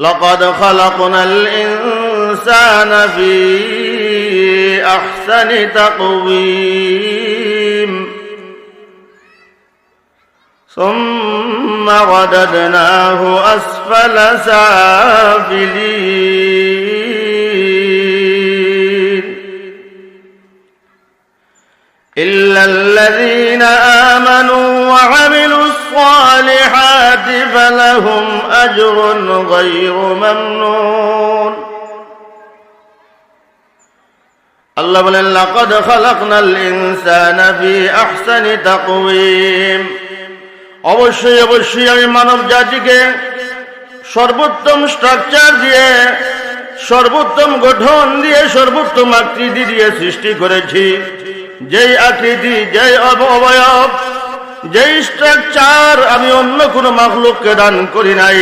لقد خلقنا الإنسان في أحسن تقويم ثم رددناه أسفل سافلين إلا الذين آمنوا وعملوا الصالحات فلهم أجر غير ممنون الله বলেন لقد خلقنا الإنسان في أحسن تقويم অবশ্যই অবশ্যই আমি মানব জাতিকে সর্বোত্তম স্ট্রাকচার দিয়ে, সর্বোত্তম গঠন দিয়ে, সর্বোত্তম আকৃতি দিয়ে সৃষ্টি করেছি। যেই আকৃতি, যেই অবয়ব, যেই স্ট্রাকচার আমি অন্য কোনো মাখলুককে দান করি নাই।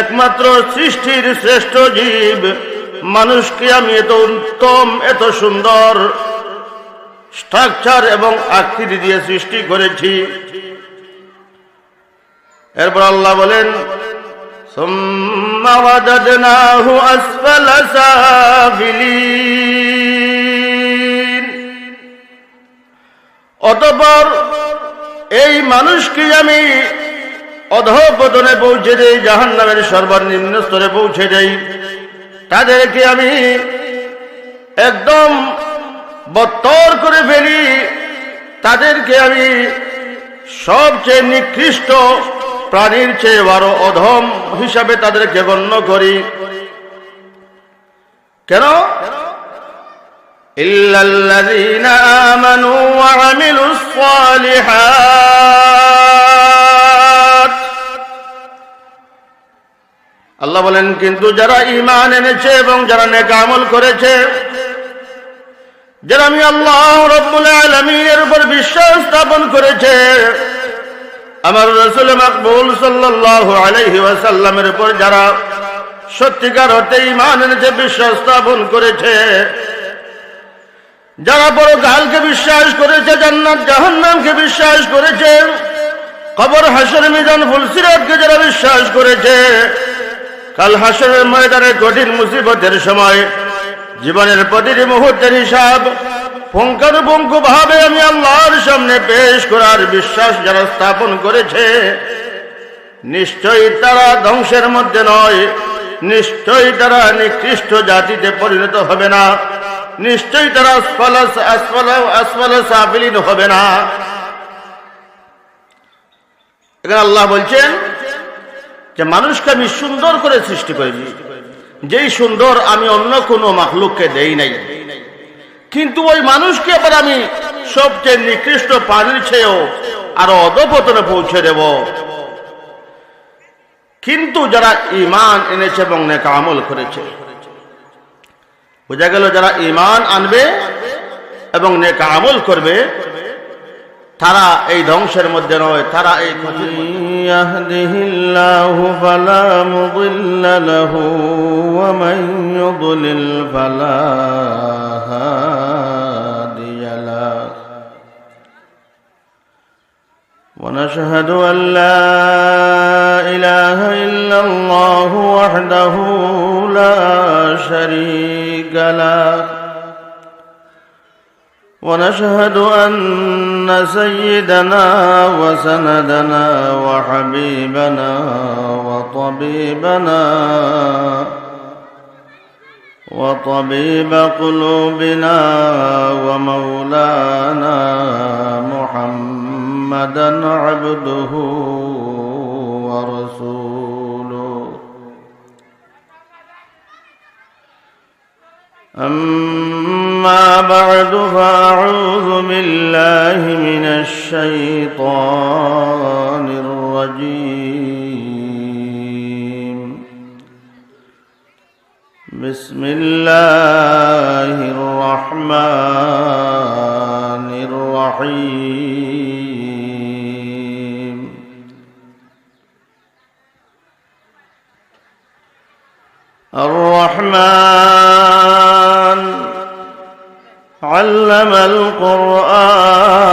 একমাত্র সৃষ্টির শ্রেষ্ঠ জীব মানুষকে আমি এত উত্তম, এত সুন্দর স্ট্রাকচার এবং আকৃতি দিয়ে সৃষ্টি করেছি। এরপর আল্লাহ বলেন সুম্মা ওয়াদাদনাহু আসফালা সাফিলিন, অতঃপর এই মানুষকে আমি অধঃপতনে পৌঁছে দেই, জাহান্নামের সর্বনিম্ন স্তরে পৌঁছে দেই। তাদেরকে আমি একদম বত্তর করে ফেলি, তাদেরকে আমি সবচেয়ে নিকৃষ্ট প্রাণীর চেয়ে বড় অধম হিসাবে তাদেরকে গণ্য করি। কেন? ইল্লাল্লাযীনা আমানু ওয়া আমিলুস সালিহাত, আল্লাহ বলেন কিন্তু যারা ঈমান এনেছে এবং যারা নেক আমল করেছে, যারা আমি আল্লাহ রাব্বুল আলামিনের উপর বিশ্বাস স্থাপন করেছে, আমার রাসূল মাকবুল সাল্লাল্লাহু আলাইহি ওয়াসাল্লামের উপর যারা সত্যিকার অর্থে ঈমান এনেছে, বিশ্বাস স্থাপন করেছে, যারা পরকালকে বিশ্বাস করেছে, জান্নাত জাহান্নামকে বিশ্বাস করেছে, কবর হাসর মিজান ফুলসিরাতকে যারা বিশ্বাস করেছে, কাল হাসরের ময়দানে কঠিন মুসিবতের সময় জীবনের প্রতিটি মুহূর্তের হিসাব পুঙ্খানুপুঙ্খ ভাবে আমি আল্লাহর সামনে পেশ করার বিশ্বাস যারা স্থাপন করেছে, নিশ্চয়ই তারা ধ্বংসের মধ্যে নয়, নিশ্চয়ই তারা নিকৃষ্ট জাতিতে পরিণত হবে না, নিশ্চয়ই তারা আসফালা সাফিলিন হবে না। এখানে আল্লাহ বলছেন যে মানুষকে আমি সুন্দর করে সৃষ্টি করেছি, যেই সুন্দর আমি অন্য কোনো মাখলুককে দেই নাই। কিন্তু ওই মানুষকে আবার আমি সবচেয়ে নিকৃষ্ট প্রাণীর চেয়েও আরো অধঃপতনে পৌঁছে দেব। কিন্তু যারা ঈমান এনেছে এবং নেক আমল করেছে, বোঝা গেল যারা ঈমান আনবে এবং নেক আমল করবে তারা এই ধ্বংসের মধ্যে নয়, তারা এই ইয়াহদিহিল্লাহু ফালা মুদিল্লা লাহু ওয়া মান ইউদ্লিল ফালা হাদিয়া লাহু ওয়া নাশহাদু আল লা ইলাহা ইল্লাল্লাহু ওয়াহদাহু লা শারীকা লাহু ونشهد أن سيدنا وسندنا وحبيبنا وطبيب قلوبنا ومولانا محمدا عبده ورسوله أما بعد فأعوذ بالله من الشيطان الرجيم بسم الله الرحمن الرحيم الرحمن علم القرآن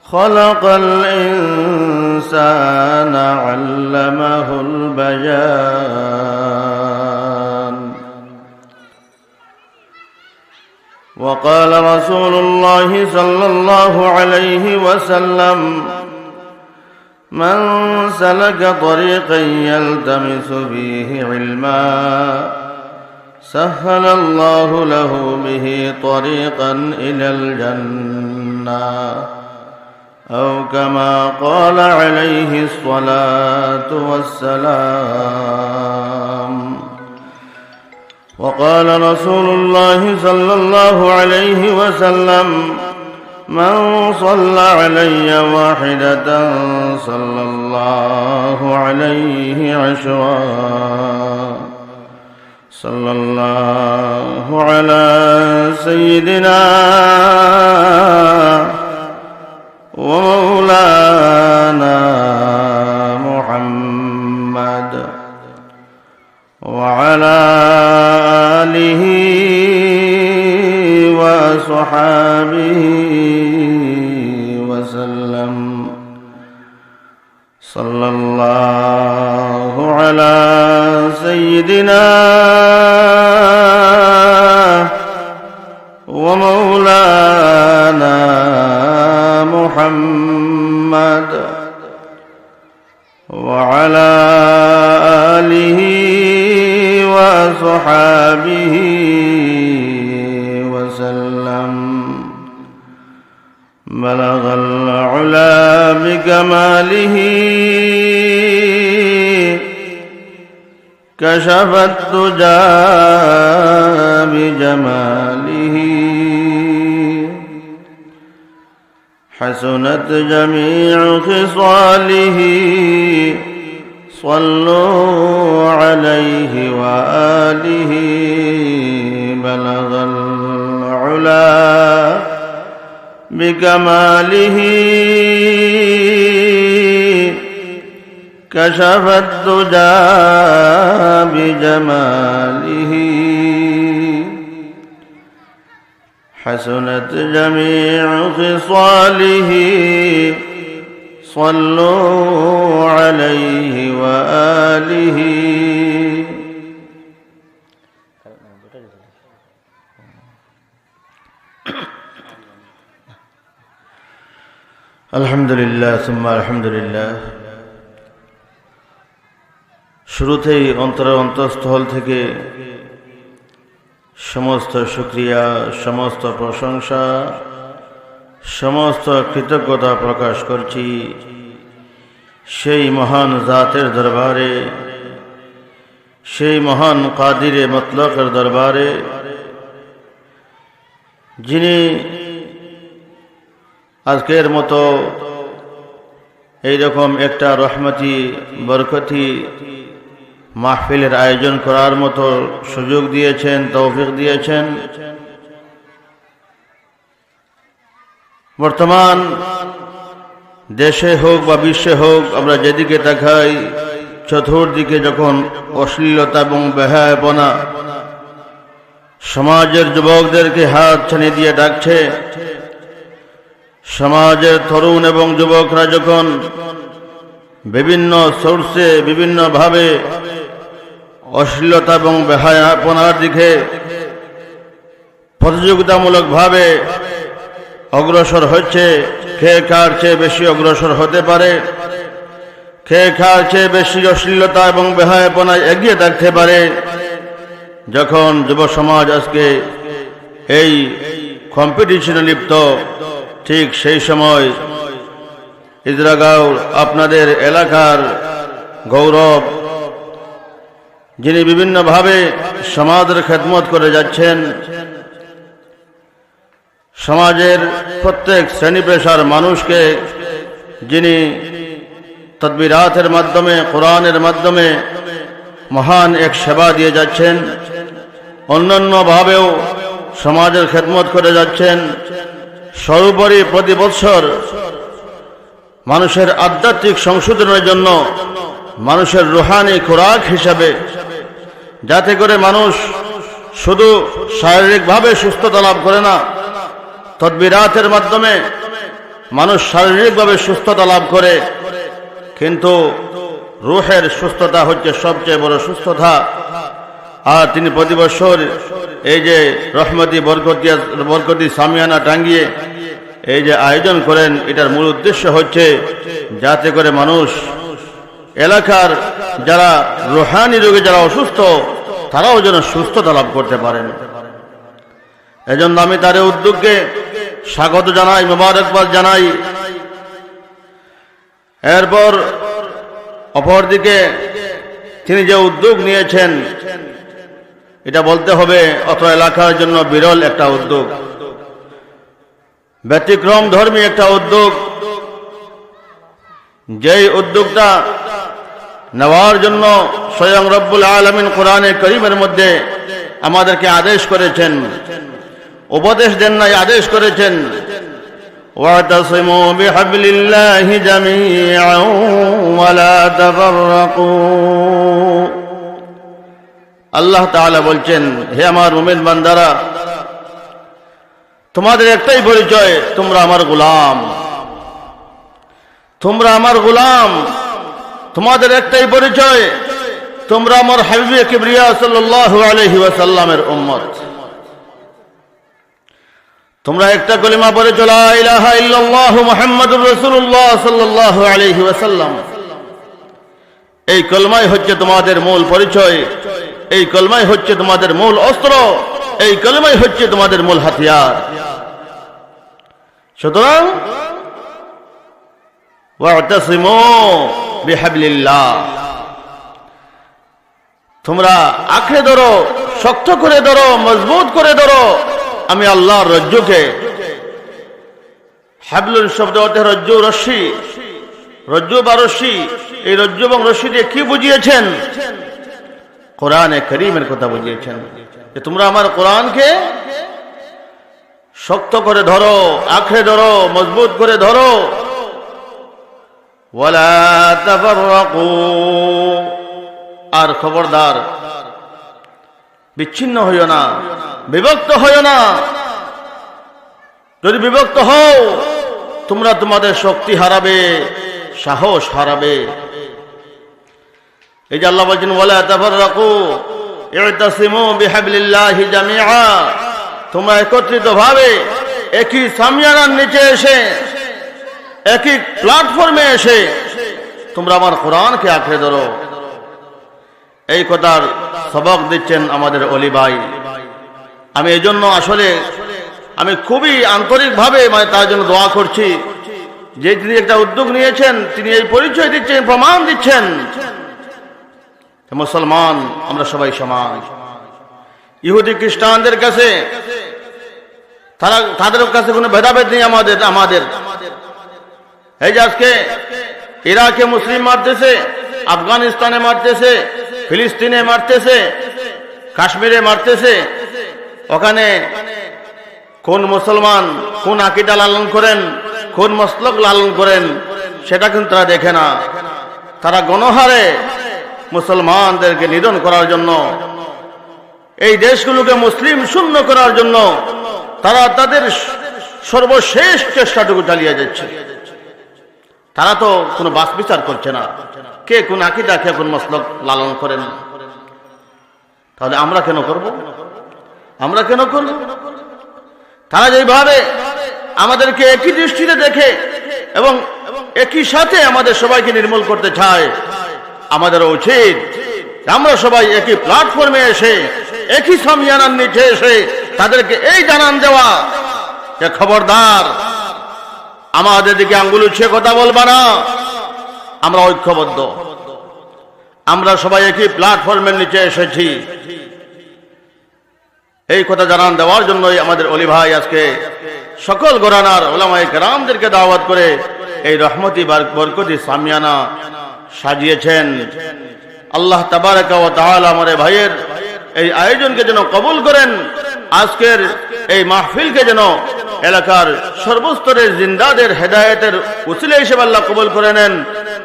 خلق الإنسان الإنسان علمه البيان. وقال رسول الله صلى الله عليه وسلم: من سلك طريقا يلتمس فيه علما سهل الله له به طريقا إلى الجنة، أو كما قال عليه الصلاة والسلام. وقال رسول الله صلى الله عليه وسلم: من صلى علي واحدة صلى الله عليه عشرا. صلى الله على سيدنا ومولانا محمد وعلى آله وصحابه وسلم. صلى الله على سيدنا ومولانا محمد وعلى آله وصحابه وسلم. بلغ العلا بكماله كشف الدجى بجماله حسنت جميع خصاله. صلوا عليه وآله. بلغ العلا بكماله كشف الدجى بجماله حسنت جميع خصاله. صلوا عليه وآله. আলহামদুলিল্লাহ সুম্মা আলহামদুলিল্লাহ। শুরুতেই অন্তরের অন্তঃস্থল থেকে সমস্ত শুকরিয়া, সমস্ত প্রশংসা, সমস্ত কৃতজ্ঞতা প্রকাশ করছি সেই মহান জাতের দরবারে, সেই মহান কাদিরে মতলকের দরবারে, যিনি আজকের মতো এইরকম একটা রহমতি বরকতি মাহফিলের আয়োজন করার মতো সুযোগ দিয়েছেন, তৌফিক দিয়েছেন। বর্তমান দেশে হোক বা বিশ্বে হোক, আমরা যেদিকে তাকাই চতুর্দিকে যখন অশ্লীলতা এবং বেহায়াপনা সমাজের যুবকদেরকে হাত ছানি দিয়ে ডাকছে, সমাজের তরুণ এবং যুবকরা যখন বিভিন্ন সোর্সে বিভিন্নভাবে অশ্লীলতা এবং বেহায়াপনার দিকে প্রতিযোগিতামূলকভাবে অগ্রসর হচ্ছে, কে কার চেয়ে বেশি অগ্রসর হতে পারে, কে কার চেয়ে বেশি অশ্লীলতা এবং বেহায়াপনায় এগিয়ে থাকতে পারে, যখন যুব সমাজ আজকে এই কম্পিটিশনে লিপ্ত, ঠিক সেই সময় ইজরাগাঁও আপনাদের এলাকার গৌরব, যিনি বিভিন্নভাবে সমাজের খেদমত করে যাচ্ছেন, সমাজের প্রত্যেক শ্রেণী পেশার মানুষকে যিনি তদবিরাতের মাধ্যমে, কোরআনের মাধ্যমে মহান এক সেবা দিয়ে যাচ্ছেন, অন্যান্যভাবেও সমাজের খেদমত করে যাচ্ছেন। সর্বোপরি প্রতি বৎসর মানুষের আধ্যাত্মিক সংশোধনের জন্য, মানুষের রুহানি খোরাক হিসাবে, যাতে করে মানুষ শুধু শারীরিকভাবে সুস্থতা লাভ করে না, তদবিরাতের মাধ্যমে মানুষ শারীরিকভাবে সুস্থতা লাভ করে, কিন্তু রূহের সুস্থতা হচ্ছে সবচেয়ে বড় সুস্থতা। আর তিনি প্রতি বছর এই যে রহমতি বরকতি সামিয়ানা টাঙ্গিয়ে এই যে আয়োজন করেন, এটার মূল উদ্দেশ্য হচ্ছে যাতে করে মানুষ এলাকার যারা রুহানি রোগে যারা অসুস্থ তারাও যেন সুস্থতা লাভ করতে পারেন। এজন্য আমি তার উদ্যোগকে স্বাগত জানাই, মোবারকবাদ জানাই। এরপর অপরদিকে তিনি যে উদ্যোগ নিয়েছেন এটা বলতে হবে অত এলাকার জন্য বিরল একটা উদ্যোগ, ব্যতিক্রম ধর্মী একটা উদ্যোগ। যেই উদ্যোগটা নেওয়ার জন্য স্বয়ং রব্বুল আলামিন কোরআনে কারীমের মধ্যে আমাদেরকে আদেশ করেছেন, উপদেশ দেন নাই, আদেশ করেছেন, ওয়াতাসিমু বিহাবলিল্লাহি জামিআন ওয়া লা তাফাররাকু। আল্লাহ তাআলা বলছেন, হে আমার মুমিন বান্দারা, তোমাদের একটাই পরিচয়, তোমরা আমার গোলাম, তোমরা আমার গোলাম। তোমাদের একটাই পরিচয়, তোমরা আমার হাবিবে কিবরিয়া সাল্লাল্লাহু আলাইহি ওয়াসাল্লামের উম্মত। তোমরা একটা কলিমা পড়ে লা ইলাহা ইল্লাল্লাহু মুহাম্মাদুর রাসূলুল্লাহ সাল্লাল্লাহু আলাইহি ওয়াসাল্লাম। এই কলমাই হচ্ছে তোমাদের মূল পরিচয়, এই কলমাই হচ্ছে তোমাদের মূল অস্ত্র, এই কলমাই হচ্ছে তোমাদের মূল হাতিয়ার। সুতরাং ওয়াতাসিমু বিহাবলিল্লাহ, তোমরা আঁকড়ে ধরো, শক্ত করে ধরো, মজবুত করে ধরো আমি আল্লাহর রজ্জুকে। হাবলুল শব্দ অর্থে রজ্জু, রশ্মি, রজ্জু বা রশ্মি। এই রজ্জু এবং রশ্মি দিয়ে কি বুঝিয়েছেন? কোরআনে কারীমের কথা বুঝিয়েছেন যে তোমরা আমার কোরআনকে শক্ত করে ধরো, আঁকড়ে ধরো, মজবুত করে ধরো। ওয়ালা তাফাররাকু, আর খবরদার বিচ্ছিন্ন হইও না, বিভক্ত হইও না। যদি বিভক্ত হও তোমরা তোমাদের শক্তি হারাবে, সাহস হারাবে। এই যে আল্লাহ বলছেন ওয়ালা তাফাররাকু ইতাসিমু বিহাবলিল্লাহি জামিআ, তোমরা একত্রিত ভাবে একই সামিয়ানার নিচে এসে, একই প্ল্যাটফর্মে এসে তোমরা আমার কোরআনকে আঁকড়ে ধরো। এই কথার সবক দিচ্ছেন আমাদের অলি ভাই। আমি এই জন্য আসলে আমি খুবই আন্তরিকভাবে তার জন্য দোয়া করছি যে তিনি একটা উদ্যোগ নিয়েছেন, তিনি এই পরিচয় দিচ্ছেন, প্রমাণ দিচ্ছেন মুসলমান আমরা সবাই সমান। ইহুদি খ্রিস্টানদের কাছে তাদের কাছে কোনো ভেদাভেদ নেই আমাদের। এই যে আজকে ইরাকে মুসলিম মারতেছে, আফগানিস্তানে মারতেছে, ফিলিস্তিনে মারতেছে, কাশ্মীরে মারতেছে, ওখানে কোন মুসলমান কোন আকীদা লালন করেন, কোন মসলক লালন করেন সেটা কিন্তু তারা দেখে না। তারা গণহারে মুসলমানদেরকে নিধন করার জন্য, এই দেশগুলোকে মুসলিম শূন্য করার জন্য তারা তাদের সর্বশেষ চেষ্টাটুকু চালিয়ে যাচ্ছে। তারা তো কোনো বাছ বিচার করছে না কে কোন আকীদা, কে কোন মসলক লালন করেন। তাহলে আমরা কেন করব? আমরা কেন করব? তারা যেভাবে আমাদেরকে একই দৃষ্টিতে দেখে এবং একই সাথে আমাদের সবাইকে নির্মূল করতে চায়, আমাদের উচিত আমরা সবাই একই প্ল্যাটফর্মে এসে, একই সামিয়ানার নিচে এসে তাদেরকে এই জানান দেওয়া যে খবরদার, আমাদের দিকে আঙ্গুল উঠিয়ে কথা বলবা না, আমরা ঐক্যবদ্ধ, আমরা সবাই একই প্ল্যাটফর্মের নিচে এসেছি। এই কথা জানান দেওয়ার জন্যই আমাদের অলি ভাই আজকে সকল ঘরানার উলামায়ে কেরামদেরকে দাওয়াত করে এই রহমতি বরকতি সামিয়ানা সাজিয়েছেন। আল্লাহ তাবারাকা ওয়া তাআলা আমার ভাইয়ের এই আয়োজনকে যেন কবুল করেন, আজকের এই মাহফিলকে যেন এলাকার সর্বস্তরের জিন্দাদের হেদায়েতের উসিলা হিসেবে আল্লাহ কবুল করে নেন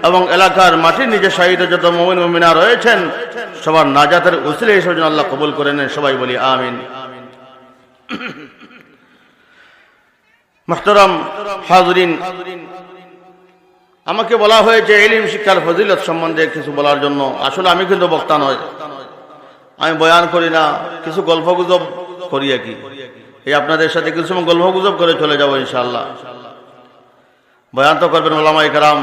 এবং এলাকার মাটির নিচে শাহিদ যত মুমিন মুমিনা রয়েছেন সবার নাজাতের উসিলা হিসেবে যেন আল্লাহ কবুল করে নেন। সবাই বলি আমিন। মুহতারাম হাজিরিন, আমাকে বলা হয়েছে ইলম শিক্ষার ফজিলত সম্বন্ধে কিছু বলার জন্য। আসলে আমি কিন্তু বক্তা নয়, আমি বয়ান করি না, কিছু গল্পগুজব করি আর কি। এই আপনাদের সাথে কিছু সময় গল্পগুজব করে চলে যাবো ইনশাআল্লাহ। বয়ান তো করবেন ওলামায়ে কেরাম,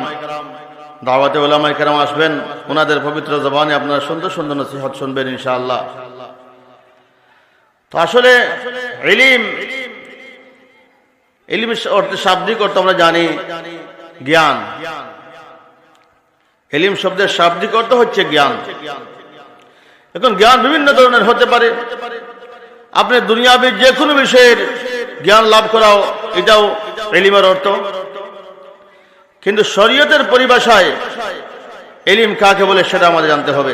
দাওয়াতে ওলামায়ে কেরাম আসবেন, ওনাদের পবিত্র জবানে আপনারা সুন্দর সুন্দর নসিহত শুনবেন ইনশাআল্লাহ। তো আসলে ইলম অর্থে শাব্দিক অর্থ আমরা জানি জ্ঞান। ইলম শব্দের শাব্দিক অর্থ হচ্ছে জ্ঞান। এখন জ্ঞান বিভিন্ন ধরনের হতে পারে। আপনি দুনিয়াবি যে কোনো বিষয়ের জ্ঞান লাভ করাও এটাও ইলমের অর্থ। কিন্তু শরীয়তের পরিভাষায় ইলম কাকে বলে সেটা আমাদের জানতে হবে।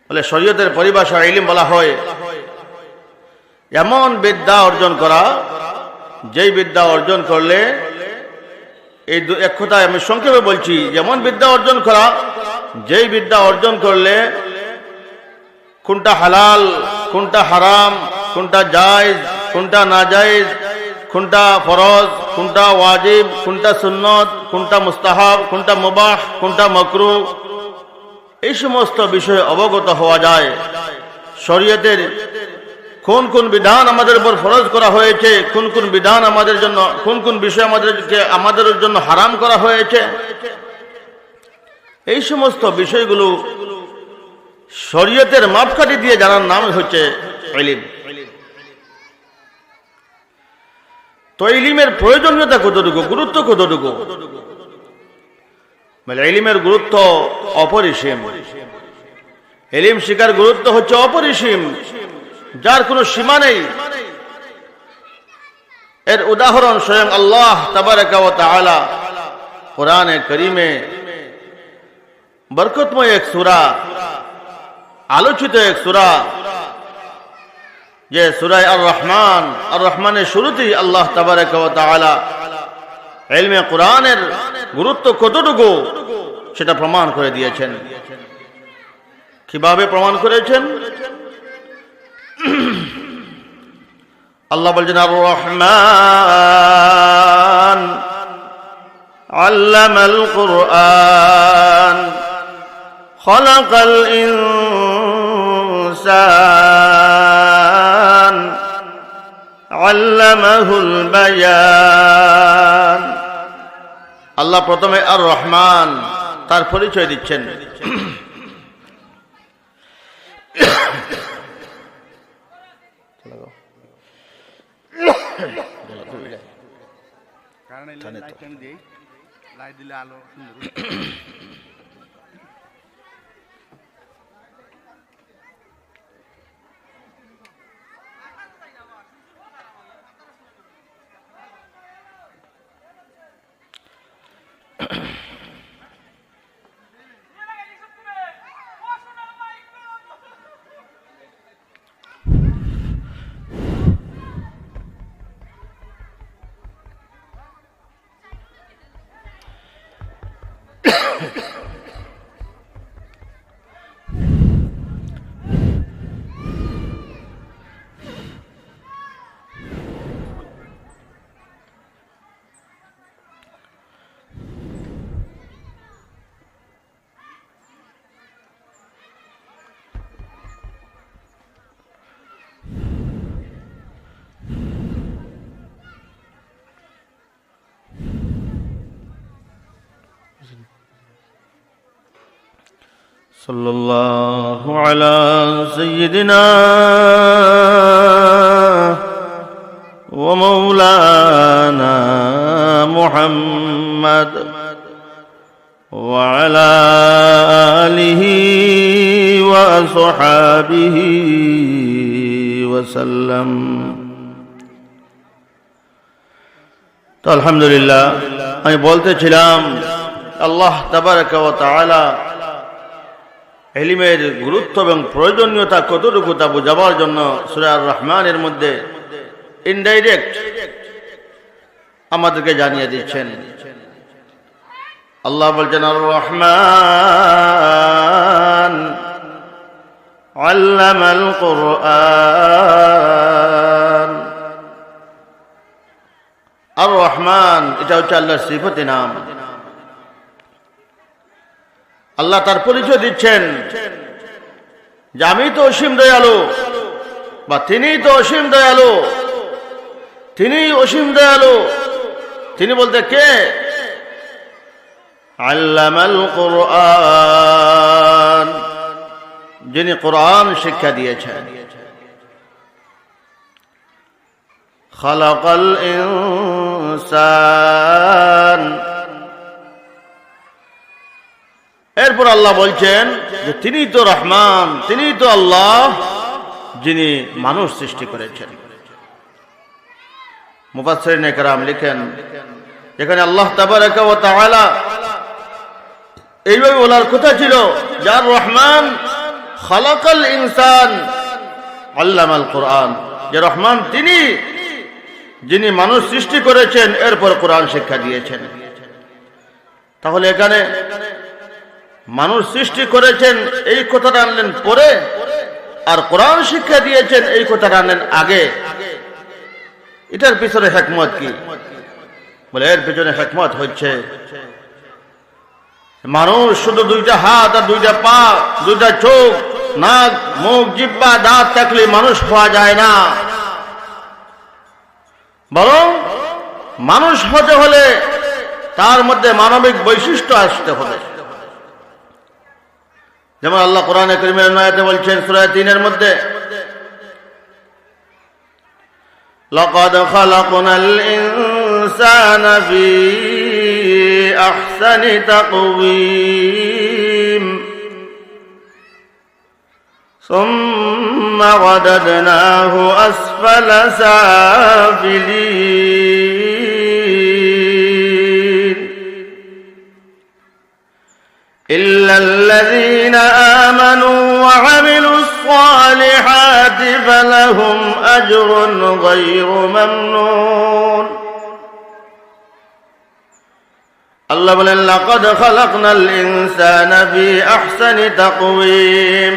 বলে শরীয়তের পরিভাষায় ইলম বলা হয় এমন বিদ্যা অর্জন করা, যেই বিদ্যা অর্জন করলে, এই এক কথায় আমি সংক্ষেপে বলছি, যেমন বিদ্যা অর্জন করা, যেই বিদ্যা অর্জন করলে কোনটা হালাল, কোনটা হারাম, কোনটা জায়েজ, কোনটা নাজায়েজ, কোনটা ফরজ, কোনটা ওয়াজিব, কোনটা সুন্নত, কোনটা মুস্তাহাব, কোনটা মুবাহ, কোনটা মাকরুহ, এই সমস্ত বিষয়ে অবগত হওয়া যায়। শরীয়তের কোন কোন বিধান আমাদের উপর ফরজ করা হয়েছে, কোন কোন বিধান আমাদের জন্য, কোন কোন বিষয় আমাদের জন্য হারাম করা হয়েছে, এই সমস্ত বিষয়গুলো শরীয়তের মাপকাঠি দিয়ে জানার নাম হচ্ছে ইলম। তো ইলমের প্রয়োজনীয়তা কতটুকু, গুরুত্ব কতটুকু? মানে ইলমের গুরুত্ব অপরিসীম। ইলম শিখার গুরুত্ব হচ্ছে অপরিসীম, যার কোনো সীমা নেই। এর উদাহরণ স্বয়ং আল্লাহ তাবারাকা ওয়া তাআলা কোরআনে কারীমে বরকতময় এক সূরা, আলোচিত এক সূরা, যে সূরা আর রহমান, আর রহমানের শুরুতেই আল্লাহ তাবারাকা ওয়া তাআলা ইলমে কোরআনের গুরুত্ব কতটুকু সেটা প্রমাণ করে দিয়েছেন। কিভাবে প্রমাণ করেছেন? আল্লাহ বলছেন আর রহমান আল্লামাল কুরআন খালাকাল ইনসান আল্লামাহুল বায়ান। আল্লাহ প্রথমে আর রহমান, তার পরিচয় দিচ্ছেন। সাল্লাল্লাহু আলা সাইয়্যিদিনা ওয়া মাওলানা মুহাম্মদ ওয়া আলা আলিহি ওয়া আসহাবিহি ওয়া সাল্লাম। তো আলহামদুলিল্লাহ, আমি বলতেছিলাম আল্লাহ তাবারাকা ওয়া তাআলা ইলমের গুরুত্ব এবং প্রয়োজনীয়তা কতটুকু তা বোঝাবার জন্য সূরা আর রহমানের মধ্যে ইনডাইরেক্ট আমাদেরকে জানিয়ে দিচ্ছেন। আল্লাহ বলছেন আর রহমান আল্লামাল কুরআন। আর রহমান, এটা হচ্ছে আল্লাহর সিফাতে নাম। আল্লাহ তার পরিচয় দিচ্ছেন যে আমি তো অসীম দয়ালু, বা তিনি তো অসীম দয়ালু, তিনি অসীম দয়ালু। তিনি বলতে কে? আল্লামাল কুরআন, যিনি কোরআন শিক্ষা দিয়েছেন। খালাকাল ইনসান, এরপর আল্লাহ বলছেন যে তিনি তো রহমান, তিনি তো আল্লাহ যিনি মানুষ সৃষ্টি করেছেন। মুফাসসিরিন ইকরাম লিখেন এখানে আল্লাহ তাবারাকা ওয়া তাআলা এইভাবে বলার কথা ছিল যার রহমান খালাকাল ইনসান আল্লামাল কোরআন, যে রহমান তিনি যিনি মানুষ সৃষ্টি করেছেন এরপর কোরআন শিক্ষা দিয়েছেন। তাহলে এখানে মানুষ সৃষ্টি করেছেন এই কথাটা আনলেন পরে, আর কোরআন শিক্ষা দিয়েছেন এই কথাটা আনলেন আগে। এটার পিছনে হিকমত কি? বলে এর পিছনে হিকমত হচ্ছে মানুষ শুধু দুইটা হাত আর দুইটা পা, দুইটা চোখ, নাক, মুখ, জিহ্বা, দাঁত থাকলে মানুষ হওয়া যায় না, বরং মানুষ হতে হলে তার মধ্যে মানবিক বৈশিষ্ট্য আসতে হবে। যেমন আল্লাহ কোরআনে কারীমের আয়াতে বলছেন সূরা ৩ এর মধ্যে, লাকাদ খালাকনাল ইনসানা ফি আহসানি তাকওয়িম সুম্মা রাদাদনাহু আসফালা সাফিলিন إلا الذين آمنوا وعملوا الصالحات فلهم أجر غير ممنون। الله بل لقد خلقنا الإنسان في أحسن تقويم,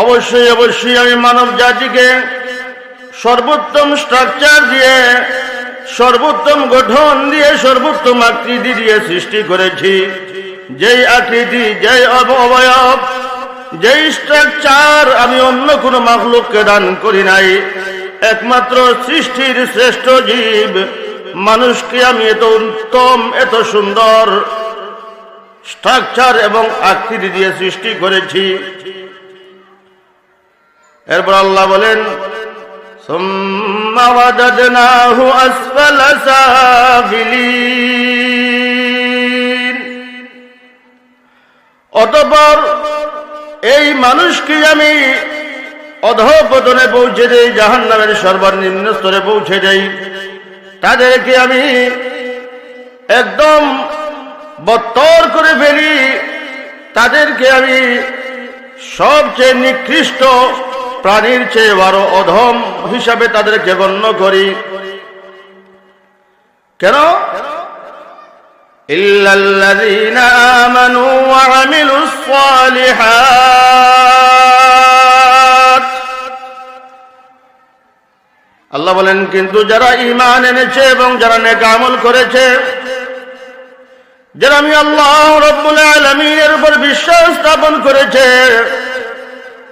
অবশ্যই অবশ্যই আমি মানব জাতিকে সর্বোত্তম স্ট্রাকচার দিয়ে, সর্বোত্তম গঠন দিয়ে, সর্বোত্তম আকৃতি দিয়ে সৃষ্টি করেছি। যেই আকৃতি, যেই অবয়ব, যেই স্ট্রাকচার আমি অন্য কোন মাখলুককে দান করি নাই। একমাত্র সৃষ্টির শ্রেষ্ঠ জীব মানুষকে আমি এত উত্তম, এত সুন্দর স্ট্রাকচার এবং আকৃতি দিয়ে সৃষ্টি করেছি। এরপর আল্লাহ বলেন সুম্মা রাদাদনাহু আসফালা সাফিলিন, অতঃপর এই মানুষকে আমি অধঃপতনে পৌঁছে দেই, জাহান্নামের সর্বনিম্ন স্তরে পৌঁছে দেই। তাদেরকে আমি একদম বত্তর করে ফেলি, তাদেরকে আমি সবচেয়ে নিকৃষ্ট প্রাণীর চেয়ে বড় অধম হিসাবে তাদেরকে গণ্য করি। কেন? ইল্লাল্লাযীনা আমানু ওয়া আমিলুস সালিহাত, আল্লাহ বলেন কিন্তু যারা ঈমান এনেছে এবং যারা নেক আমল করেছে, যারা আমি আল্লাহ রাব্বুল আলামিনের উপর বিশ্বাস স্থাপন করেছে,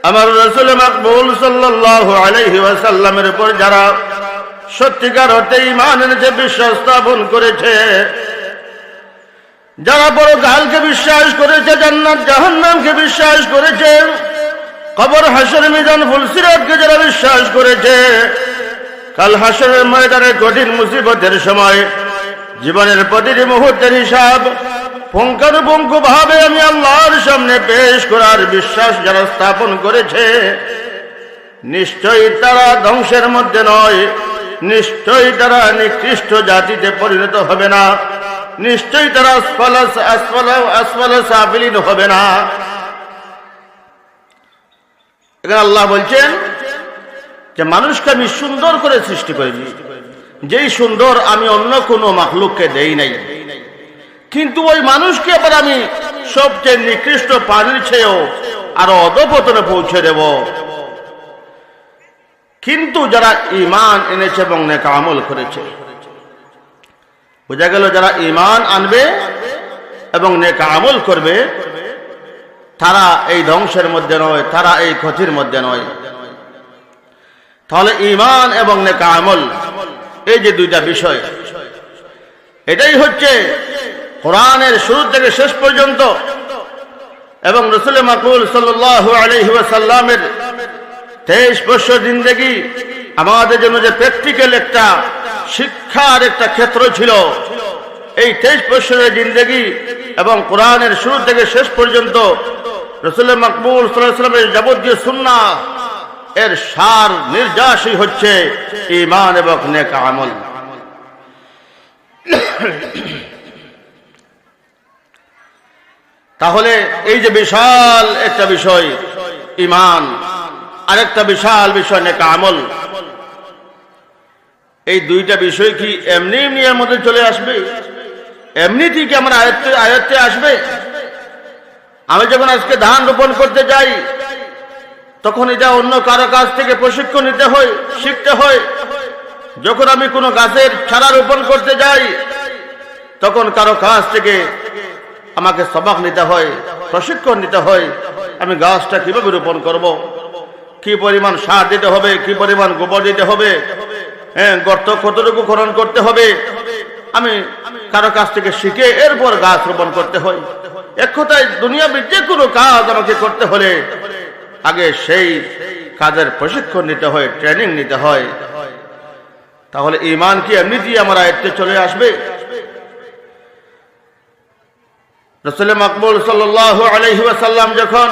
আমার রাসূল মাকবুল সাল্লাল্লাহু আলাইহি ওয়াসাল্লামের উপর যারা সত্যিকার অর্থে ঈমান এনেছে, বিশ্বাস স্থাপন করেছে, যারা পরকালকে বিশ্বাস করেছে, জান্নাত জাহান্নামকে বিশ্বাস করেছে, কবর হাসর মিজান ফুলসিরাতকে যারা বিশ্বাস করেছে, কাল হাসরের ময়দানে কঠিন মুসিবতের সময় জীবনের প্রতিটি মুহূর্তের হিসাব পুঙ্খানুপুঙ্খু ভাবে আমি আল্লাহর সামনে পেশ করার বিশ্বাস যারা স্থাপন করেছে, নিশ্চয়ই তারা ধ্বংসের মধ্যে নয়, নিশ্চয়ই তারা নিকৃষ্ট জাতিতে পরিণত হবে না, নিশ্চয়ই তারা আসফালা সাফিলিন হবে না। এখানে আল্লাহ বলছেন যে মানুষকে আমি সুন্দর করে সৃষ্টি করেছি, যেই সুন্দর আমি অন্য কোনো মাখলুককে দেই নাই। কিন্তু ওই মানুষকে আবার আমি সবচেয়ে নিকৃষ্ট প্রাণীর চেয়েও আরো অধঃপতনে পৌঁছে দেব। কিন্তু যারা ঈমান এনেছে এবং নেক আমল করেছে, বোঝা গেল যারা ঈমান আনবে এবং নেক আমল করবে তারা এই ধ্বংসের মধ্যে নয়, তারা এই ক্ষতির মধ্যে নয়। তাহলে ঈমান এবং নেক আমল এই যে দুইটা বিষয়, এটাই হচ্ছে কোরআনের শুরু থেকে শেষ পর্যন্ত এবং রাসূল মাকবুল সাল্লাল্লাহু আলাইহি ওয়াসাল্লামের 23 বছর জিন্দেগি আমাদের জন্য যে প্র্যাকটিক্যাল একটা শিক্ষার একটা ক্ষেত্র ছিল। এই 23 বছরের জিন্দেগি এবং কোরআনের শুরু থেকে শেষ পর্যন্ত রাসূল মাকবুল সাল্লাল্লাহু আলাইহি ওয়াসাল্লামের যাবতীয় সুন্নাহ এর সার নির্যাসই হচ্ছে ঈমান এবং নেক আমল। তাহলে এই যে বিশাল একটা বিষয় ঈমান, আরেকটা বিশাল বিষয় নেক আমল, এই দুইটা বিষয় কি এমনি এমনি এর মধ্যে চলে আসবে? এমনিতেই কি আমার আয়ত্তে আসবে? আমি যখন আজকে ধান রোপণ করতে যাই তখন এটা অন্য কারো কাছ থেকে প্রশিক্ষণ নিতে হয়, শিখতে হয়। যখন আমি কোনো গাছের চারা রোপণ করতে যাই তখন কারো কাছ থেকে আমাকে সবক নিতে হয়, প্রশিক্ষণ নিতে হয়। আমি গাছটা কিভাবে রোপণ করব, কি পরিমাণ সার দিতে হবে, কি পরিমাণ গোবর দিতে হবে, গর্ত কতটুকু খনন করতে হবে, আমি কারো কাছ থেকে শিখে এরপর গাছ রোপণ করতে হয়। এক কথায় দুনিয়া যে কোনো কাজ আমাকে করতে হলে আগে সেই কাজের প্রশিক্ষণ নিতে হয়, ট্রেনিং নিতে হয়। তাহলে ঈমান কি এমনিতেই আমার আয়ত্তে চলে আসবে? রাসূল মাকবুল সাল্লাল্লাহু আলাইহি ওয়াসাল্লাম যখন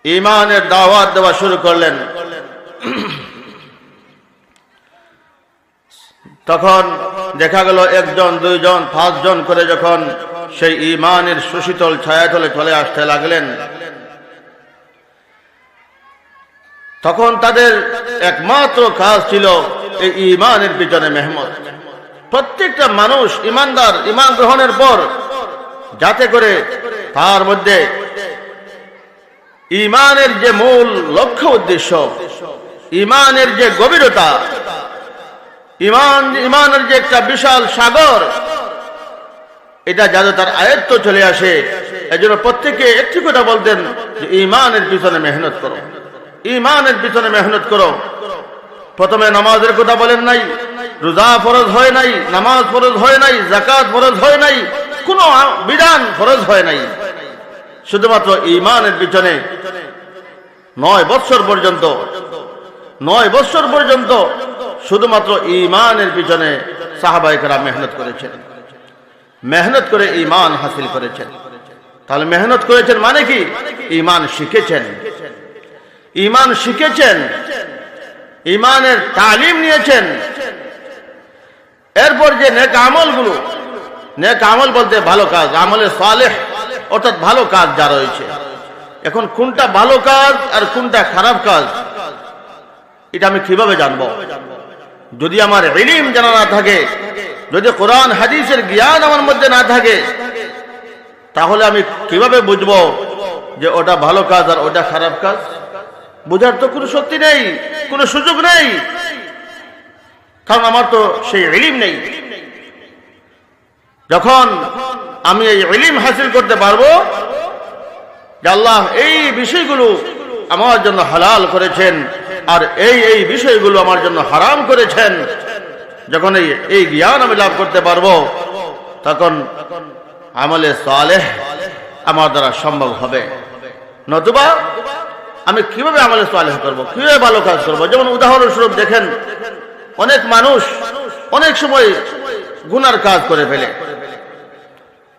ঈমানের দাওয়াত দেওয়া শুরু করলেন তখন দেখা গেল একজন, দুইজন, 5 জন করে যখন সেই ঈমানের সুশীতল ছায়াতলে চলে আসতে লাগলেন তখন তাদের একমাত্র কাজ ছিল এই ঈমানের পিছনে মেহনত। প্রত্যেকটা মানুষ ঈমানদার, ঈমান গ্রহণের পর যাতে করে তার মধ্যে ঈমানের যে মূল লক্ষ্য উদ্দেশ্য, ঈমানের যে গভীরতা, ঈমানের যে একটা বিশাল সাগর, এটা যাতে তার আয়ত্ত চলে আসে। এজন্য প্রত্যেকে একটি কথা বলতেন যে ঈমানের পিছনে মেহনত করো, ঈমানের পিছনে মেহনত করো। প্রথমে নামাজের কথা বলেন নাই, রোজা ফরজ হয় নাই, নামাজ ফরজ হয় নাই, যাকাত ফরজ হয় নাই, কোনো বিধান ফরজ হয় নাই। শুধুমাত্র ঈমানের পিছনে 9 বছর পর্যন্ত শুধুমাত্র ঈমানের পিছনে সাহাবায়ে কেরাম মেহনত করেছেন, মেহনত করে ঈমান হাসিল করেছেন। তাহলে মেহনত করেছেন মানে কি? ঈমান শিখেছেন, ঈমান শিখেছেন, ঈমানের তালিম নিয়েছেন। এরপর যে নেক আমলগুলো, নেক আমল বলতে ভালো কাজ, আমলে সালেহ অর্থাৎ ভালো কাজ যা রয়েছে। এখন কোনটা ভালো কাজ আর কোনটা খারাপ কাজ এটা আমি কিভাবে জানবো? যদি আমার ইলম জানা না থাকে, যদি কোরআন হাদিসের জ্ঞান আমার মধ্যে না থাকে, তাহলে আমি কিভাবে বুঝবো যে ওটা ভালো কাজ আর ওটা খারাপ কাজ? বোঝার তো কোনো শক্তি নেই, কোনো সুযোগ নেই, কারণ আমার তো সেই ইলম নেই। যখন আমি এই ইলম হাসিল করতে পারবো যে আল্লাহ এই বিষয়গুলো আমার জন্য হালাল করেছেন আর এই বিষয়গুলো আমার জন্য হারাম করেছেন, যখন এই জ্ঞান আমি লাভ করতে পারবো তখন আমলে সালেহ আমার দ্বারা সম্ভব হবে। নতুবা আমি কিভাবে আমলে সালেহ করবো, কিভাবে ভালো কাজ করবো? যেমন উদাহরণস্বরূপ দেখেন, অনেক মানুষ অনেক সময় গুনার কাজ করে ফেলে,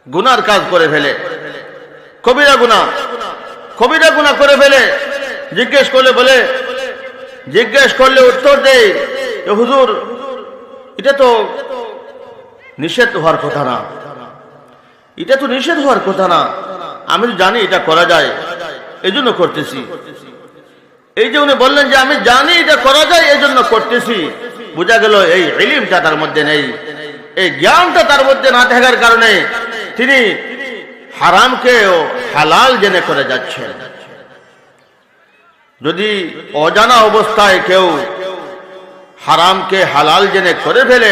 গুনার কাজ করে ফেলে, কবিরা গুনাহ করে ফেলে। জিজ্ঞেস করলে উত্তর দেয় হুজুর এটা তো নিষেধ হওয়ার কথা না, এটা তো নিষেধ হওয়ার কথা না, আমি তো জানি এটা করা যায় এই জন্য করতেছি। এই যে উনি বললেন যে আমি জানি এটা করা যায় এই জন্য করতেছি, বোঝা গেল এই ইলমটা তার মধ্যে নেই, এই জ্ঞানটা তার মধ্যে না থাকার কারণে তিনি হারামকেও হালাল জেনে করে যাচ্ছেন। যদি অজানা অবস্থায় কেউ হারামকে হালাল জেনে করে ফেলে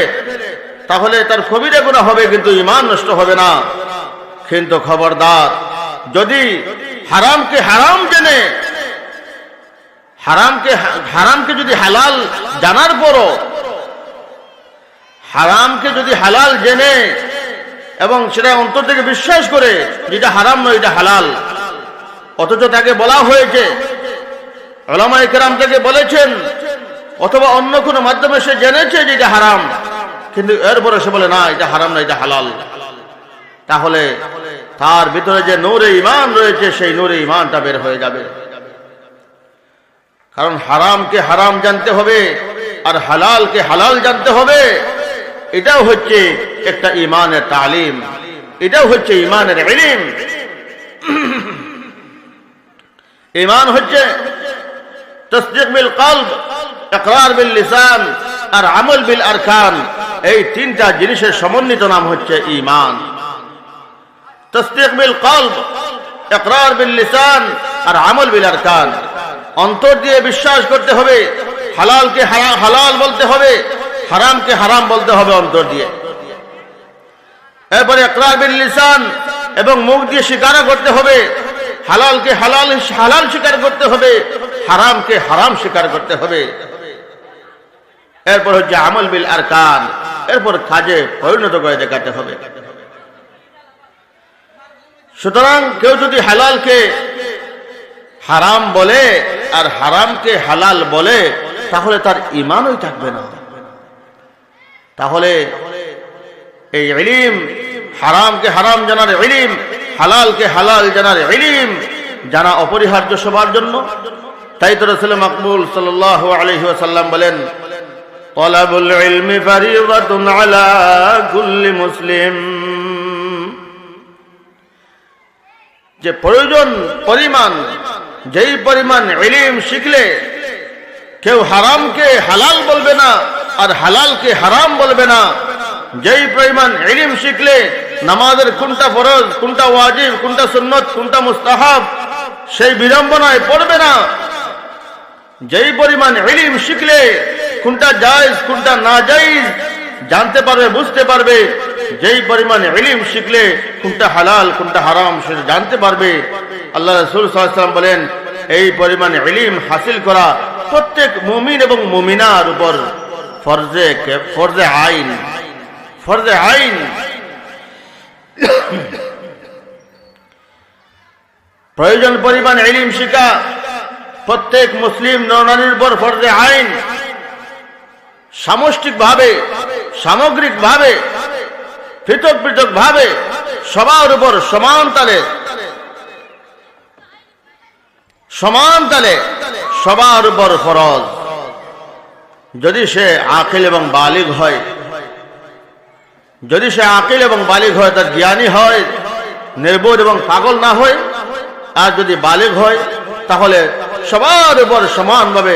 তাহলে তার কবিরা গুনাহ হবে, কিন্তু ঈমান নষ্ট হবে না। কিন্তু খবরদার, যদি হারামকে হারাম জেনে, হারামকে যদি হালাল জানার পরও, হারামকে যদি হালাল জেনে এবং সেটা অন্তর থেকে বিশ্বাস করে যেটা হারাম নয় এটা হালাল, অথচ তাকে বলা হয়েছে, উলামায়ে কেরাম তাকে বলেছেন, অথবা অন্য কোনো মাধ্যমে সে জেনেছে যে এটা হারাম, কিন্তু এরপরে সে বলে না এটা হারাম না, এটা হালাল, তাহলে তার ভিতরে যে নূরে ঈমান রয়েছে সেই নূরে ঈমানটা বের হয়ে যাবে। কারণ হারামকে হারাম জানতে হবে আর হালালকে হালাল জানতে হবে, এটাও হচ্ছে একটা ঈমানের তালিম, এটাও হচ্ছে ঈমানের ইলম। ঈমান হচ্ছে তাসদীক বিল কলব, ইকরার বিল লিসান আর আমল বিল আরকান। এই তিনটা জিনিসের সমন্বিত নাম হচ্ছে ঈমান। তাসদীক বিল কলব, ইকরার বিল লিসান আর আমল বিল আরকান। অন্তর দিয়ে বিশ্বাস করতে হবে, হালালকে হালাল বলতে হবে, হারামকে হারাম বলতে হবে অন্তর দিয়ে। এরপরে ইকরার বিল লিসান, এবং মুখ দিয়ে স্বীকার করতে হবে, হালালকে হালাল স্বীকার করতে হবে, হারামকে হারাম স্বীকার করতে হবে। এরপর হচ্ছে আমল বিল আরকান, এরপর কাজে পরিণত করে দেখাতে হবে। সুতরাং কেউ যদি হালালকে হারাম বলে আর হারামকে হালাল বলে, তাহলে তার ঈমানই থাকবে না। তাহলে এই ইলম, হারামকে হারাম জানার ইলম, হালালকে হালাল জানার ইলম জানা অপরিহার্য সবার জন্য। তাই তো রাসূল মাকবুল সাল্লাল্লাহু আলাইহি ওয়াসাল্লাম বলেন, তালাবুল ইলমি ফারিদাতুন আলা কুল্লি মুসলিম, যে প্রয়োজন পরিমাণ, যেই পরিমাণ ইলম শিখলে কেউ হারামকে হালাল বলবে না আর হালালকে হারাম বলবে না, যেই পরিমাণ ইলম শিখলে নামাজের কোনটা ফরজ, কোনটা ওয়াজিব, কোনটা সুন্নত, কোনটা মুস্তাহাব সেই বিড়ম্বনায় পড়বে না, যেই পরিমাণ ইলম শিখলে কোনটা জায়েজ কোনটা নাজায়েজ জানতে পারবে, বুঝতে পারবে, যেই পরিমাণ ইলম শিখলে কোনটা হালাল কোনটা হারাম সেটা জানতে পারবে। আল্লাহ রাসূল সাল্লাল্লাহু আলাইহি ওয়াসাল্লাম বলেন, এই পরিমাণ ইলম হাসিল করা প্রত্যেক মুমিন এবং মুমিনার উপর ফরজে আইন, ফরজে আইন। প্রয়োজন পরিমাণ ইলম শিখা প্রত্যেক মুসলিম নরনারীর উপর ফরজে আইন। সামষ্টিকভাবে, সামগ্রিকভাবে, পৃথক পৃথক ভাবে সবার উপর সমান তালে সবার উপর ফরজ। যদি সে আকিল এবং বালিগ হয়, যদি সে আকিল এবং বালিগ হয়, তার জ্ঞানী হয়, নির্বোধ এবং পাগল না হয়, আর যদি বালিগ হয় তাহলে সবার উপর সমানভাবে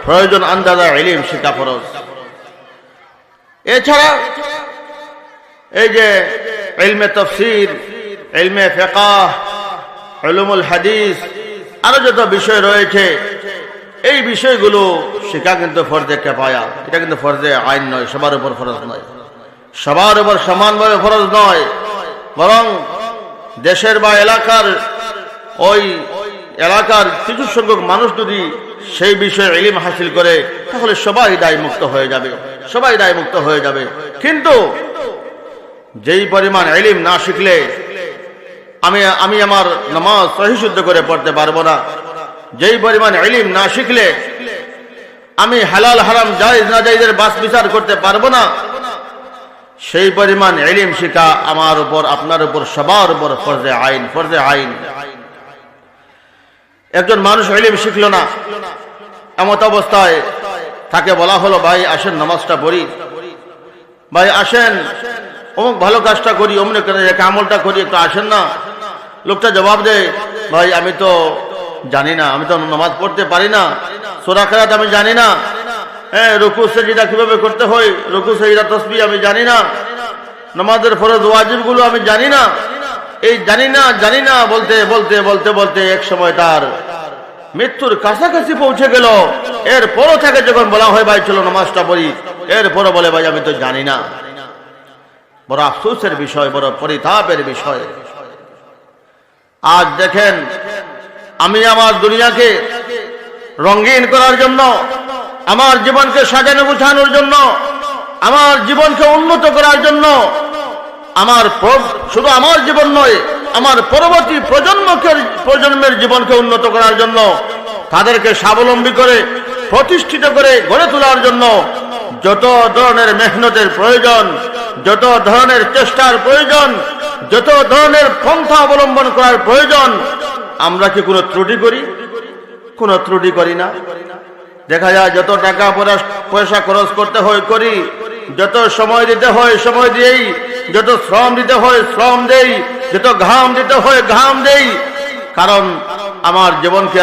প্রয়োজন আন্দাজা ইলম শিখা ফরজ। এছাড়া এই যে ইলমে তাফসীর, ইলমে ফিকহ, উলুমুল হাদিস, আরো যত বিষয় রয়েছে, এই বিষয়গুলো শেখা কিন্তু ফরজে কিফায়া, এটা কিন্তু ফরজে আইন নয়, সবার উপর ফরজ নয়, সবার উপর সমানভাবে ফরজ নয়। বরং দেশের বা এলাকার ওই এলাকার কিছু সংখ্যক মানুষ যদি সেই বিষয়ে ইলম হাসিল করে তাহলে সবাই দায়মুক্ত হয়ে যাবে, সবাই দায়মুক্ত হয়ে যাবে। কিন্তু যেই পরিমাণ ইলম না শিখলে আমি আমার নামাজ সহি শুদ্ধ করে পড়তে পারবো না, যেই পরিমাণ ইলম না শিখলে আমি হালাল হারাম জায়েজ না জায়েজের বাছ বিচার করতে পারবো না, সেই পরিমাণ ইলম শিখা আমার উপর, আপনার উপর, সবার উপর ফরজে আইন, ফরজে আইন। একজন মানুষ ইলম শিখলো না, এমত অবস্থায় তাকে বলা হলো, ভাই আসেন নামাজটা পড়ি, ভাই আসেন অমুক ভালো কাজটা করি, অমুক আমলটা করি, একটু আসেন না। লোকটা জবাব দেয়, ভাই আমি তো জানি না, আমি তো নামাজ পড়তে পারি না, সূরা কিরাত আমি জানি না, রুকু সিজদা কিভাবে করতে হয়, রুকু সিজদা তাসবিহ আমি জানি না, নামাজের ফরজ ওয়াজিব গুলো আমি জানি না। এই জানি না বলতে বলতে বলতে বলতে এক সময় তার মৃত্যুর কাছাকাছি পৌঁছে গেল। এরপরও তাকে যখন বলা হয় ভাই চলো নামাজটা পড়ি, এরপরও বলে ভাই আমি তো জানি না। বড় আফসোসের বিষয়, বড় পরিতাপের বিষয়। আজ দেখেন, আমি আমার দুনিয়াকে রঙিন করার জন্য, আমার জীবনকে সাজানো গুছানোর জন্য, আমার জীবনকে উন্নত করার জন্য, শুধু আমার জীবন নয়, আমার পরবর্তী প্রজন্মের জীবনকে উন্নত করার জন্য, তাদেরকে স্বাবলম্বী করে প্রতিষ্ঠিত করে গড়ে তোলার জন্য যত ধরনের মেহনতের প্রয়োজন, যত ধরনের চেষ্টার প্রয়োজন, যত ধরনের পন্থা অবলম্বন করার প্রয়োজন, আমরা কি কোনো ত্রুটি করি? কোনো ত্রুটি করি না। দেখা যায় যত টাকা পয়সা খরচ করতে হয় করি, যত সময় দিতে হয় সময় দিই, যত শ্রম দিতে হয় শ্রম দেই, যত ঘাম দিতে হয় ঘাম দেই। কারণ আমার জীবনকে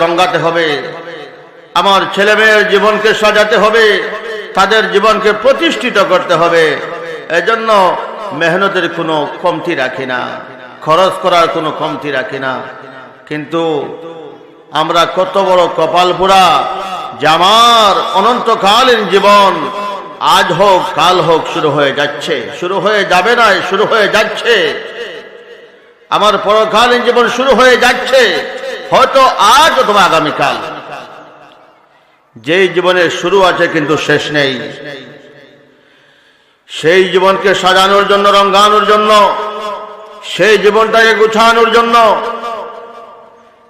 রঙাতে হবে, আমার ছেলে মেয়ের জীবনকে সাজাতে হবে, তাদের জীবনকে প্রতিষ্ঠিত করতে হবে। এজন্য মেহনতের কোনো কমতি রাখি না, খরচ করার কোনো কমতি রাখি না। কিন্তু আমরা কত বড় কপাল পোড়া যে আমার অনন্তকালীন জীবন আজ হোক কাল হোক শুরু হয়ে যাচ্ছে, শুরু হয়ে যাবে না, শুরু হয়ে যাচ্ছে। আমার পরকালীন জীবন শুরু হয়ে যাচ্ছে, হয়তো আজ অথবা আগামীকাল। যেই জীবনের শুরু আছে কিন্তু শেষ নেই, সেই জীবনকে সাজানোর জন্য, রঙানোর জন্য, সেই জীবনটাকে গুছানোর জন্য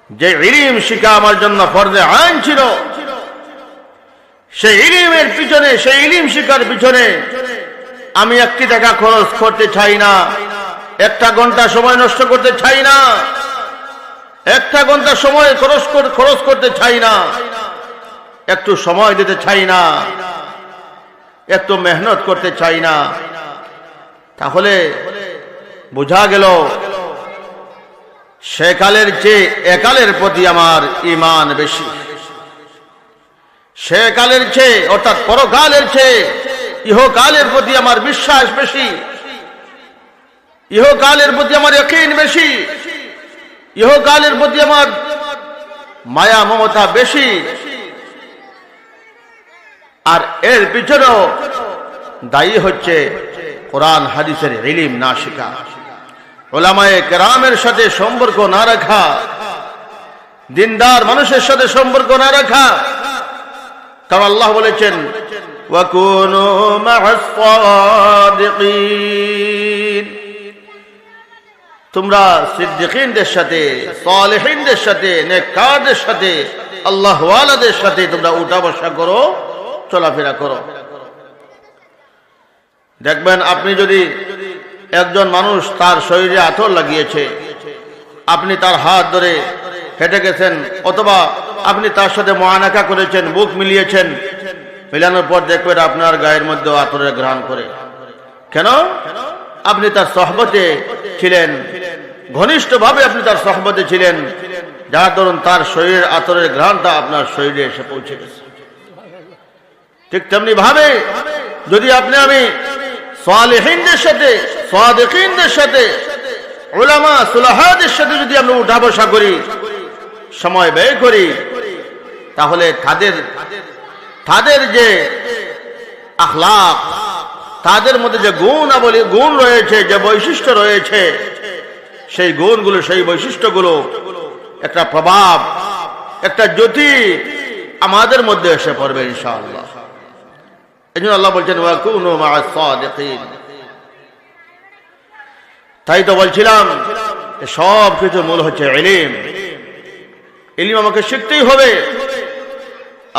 যে ইলম শিখা আমার জন্য ফরজে আইন ছিল, সেই ইলমের পিছনে, সেই ইলম শিখার পিছনে আমি একটি টাকা খরচ করতে চাই না, একটা ঘন্টা সময় নষ্ট করতে চাই না, একটা ঘন্টা সময় খরচ করতে চাই না, একটু সময় দিতে চাই না, একটু মেহনত করতে চাই না। তাহলে বোঝা গেল সেকালের চেয়ে একালের প্রতি আমার ঈমান বেশি, সেকালের চেয়ে অর্থাৎ পরকালের চেয়ে ইহকালের প্রতি আমার বিশ্বাস বেশি, ইহকালের প্রতি আমার ইয়াকিন বেশি, ইহকালের প্রতি আমার মায়া মমতা বেশি। আর এর পিছনেও দায়ী হচ্ছে কোরআন হাদিসের ইলম না শেখা, উলামায়ে কেরামের সাথে সম্পর্ক না রাখা, দিনদার মানুষের সাথে সম্পর্ক না রাখা। কারণ আল্লাহ বলেছেন ওয়াকুনু মা'আস সাদিকিন, তোমরা সিদ্দিকিনদের সাথে, সালেহিনদের সাথে, নেককারদের সাথে, আল্লাহওয়ালাদের সাথে তোমরা উঠা বসা করো, চলাফেরা করো। দেখবেন, আপনি যদি একজন মানুষ তার শরীরে আঁচড় লাগিয়েছে, আপনি তার হাত ধরে হেঁটে গেছেন, অথবা আপনি তার সাথে মুআনাকা করেছেন, বুক মিলিয়েছেন, মিলানোর পর দেখবেন আপনার গায়ের মধ্যে আতরের ঘ্রাণ করে। কেন? আপনি তার সহবতে ছিলেন, ঘনিষ্ঠভাবে আপনি তার সহবতে ছিলেন, যার দরুন তার শরীরের আতরের ঘ্রাণটা আপনার শরীরে এসে পৌঁছে গেছে। ঠিক তেমনি ভাবে যদি আমি সালেহিনদের সাথে, সাদিকিনদের সাথে, উলামা সুলাহাদের সাথে যদি আমরা উঠা বসা করি, সময় ব্যয় করি, তাহলে তাদের যে আখলাক, তাদের মধ্যে যে গুণ রয়েছে, যে বৈশিষ্ট্য রয়েছে, সেই গুণগুলো, সেই বৈশিষ্ট্যগুলো একটা প্রভাব, একটা জ্যোতি আমাদের মধ্যে এসে পড়বে ইনশাআল্লাহ। এজন্য আল্লাহ বলছেন ওয়াকুনু মা'আস সাদিকিন। তাই তো বলছিলাম সব কিছু মূল হচ্ছে ইলম। ইলম আমাকে শিখতেই হবে।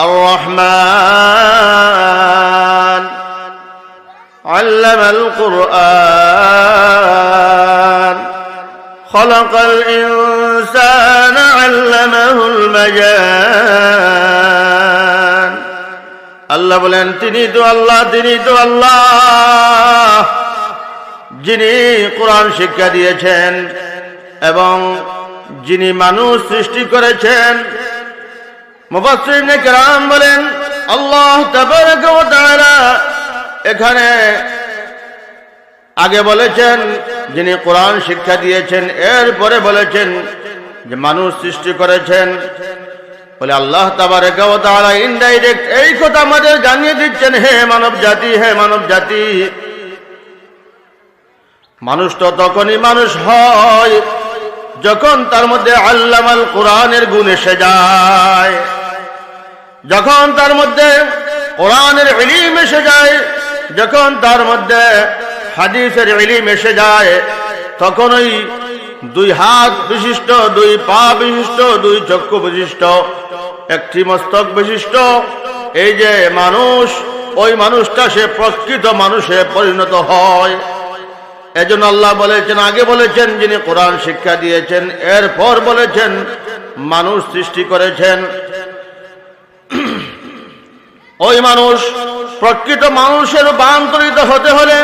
আর রহমান আল্লামাল কুরআন খালাকাল ইনসানা আল্লামাহুল বায়ান। আল্লাহ বলেন তিনি তো আল্লাহ, তিনি তো আল্লাহ যিনি কোরআন শিক্ষা দিয়েছেন এবং যিনি মানুষ সৃষ্টি করেছেন। মুফাসসিরিনে কেরাম বলেন আল্লাহ তাবারাকা ওয়া তাআলা এখানে আগে বলেছেন যিনি কোরআন শিক্ষা দিয়েছেন, এরপরে বলেছেন যে মানুষ সৃষ্টি করেছেন। বলে আল্লাহ তাবারাকা ওয়া তাআলা ইনডাইরেক্ট এই কথা আমাদের জানিয়ে দিচ্ছেন, হে মানব জাতি, হে মানব জাতি, মানুষ তো তখনই মানুষ হয় যখন তার মধ্যে আল্লামাল কোরআনের গুণ এসে যায়, যখন তার মধ্যে কোরআনের ইলম এসে যায়, যখন তার মধ্যে হাদিসের ইলম এসে যায়, তখন ওই দুই হাত বিশিষ্ট, দুই পা বিশিষ্ট, দুই চক্ষু বিশিষ্ট, একটি মস্তক বিশিষ্ট এই যে মানুষ, ওই মানুষটা সে প্রকৃত মানুষে পরিণত হয়। এজন্য আল্লাহ বলেছেন, আগে বলেছেন যিনি কোরআন শিক্ষা দিয়েছেন, এরপর বলেছেন মানুষ সৃষ্টি করেছেন। ওই মানুষ প্রকৃত মানুষের রূপান্তরিত হতে হলে,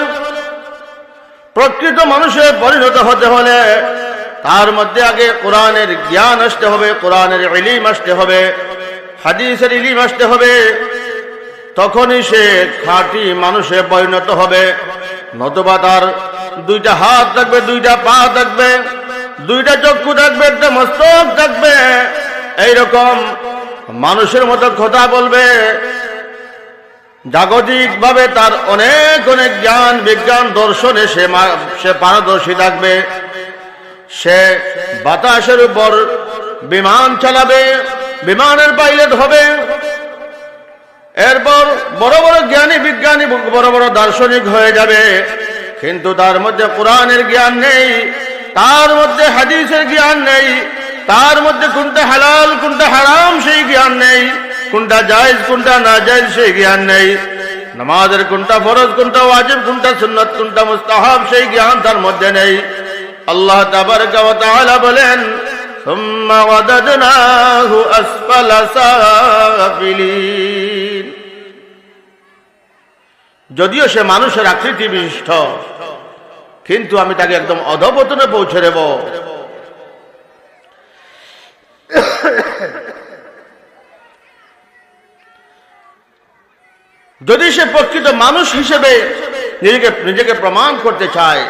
প্রকৃত মানুষে পরিণত হতে হলে তার মধ্যে আগে কোরআনের জ্ঞান আসতে হবে, কোরআনের ইলম আসতে হবে, হাদিসের ইলম আসতে হবে, তখনই সে খাঁটি মানুষে পরিণত হবে। নতুবা তার দুইটা হাত থাকবে, দুইটা পা থাকবে, দুইটা চক্ষু থাকবে, একটা মস্তক থাকবে, এইরকম মানুষের মতো কথা বলবে, জাগতিক ভাবে তার অনেক অনেক জ্ঞান বিজ্ঞান দর্শনে সে পারদর্শী থাকবে। সে বাতাসের উপর বিমান চালাবে, বিমানের পাইলট হবে, এরপর বড় বড় জ্ঞানী বিজ্ঞানী বড় বড় দার্শনিক হয়ে যাবে। কিন্তু তার মধ্যে কোরআনের জ্ঞান নেই, তার মধ্যে হাদিসের জ্ঞান নেই, তার মধ্যে কোনটা হালাল কোনটা হারাম সেই জ্ঞান নেই, কোনটা জায়েজ কোনটা না জায়েজ সেই জ্ঞান নেই, নামাজের কোনটা ফরজ কোনটা ওয়াজিব কোনটা সুন্নাত কোনটা মুস্তাহাব সেই জ্ঞান তার মধ্যে নেই। আল্লাহ তাবারকা ওয়া তাআলা বলেন, সুম্মা ওয়াদাদনাহু আসফালা সাফিলিন। যদিও সে মানুষের আকৃতি বিশিষ্ট, কিন্তু আমি তাকে একদম অধঃপতনে পৌঁছে দেব। যদি সে প্রকৃত মানুষ হিসেবে নিজেকে প্রমাণ করতে চায়,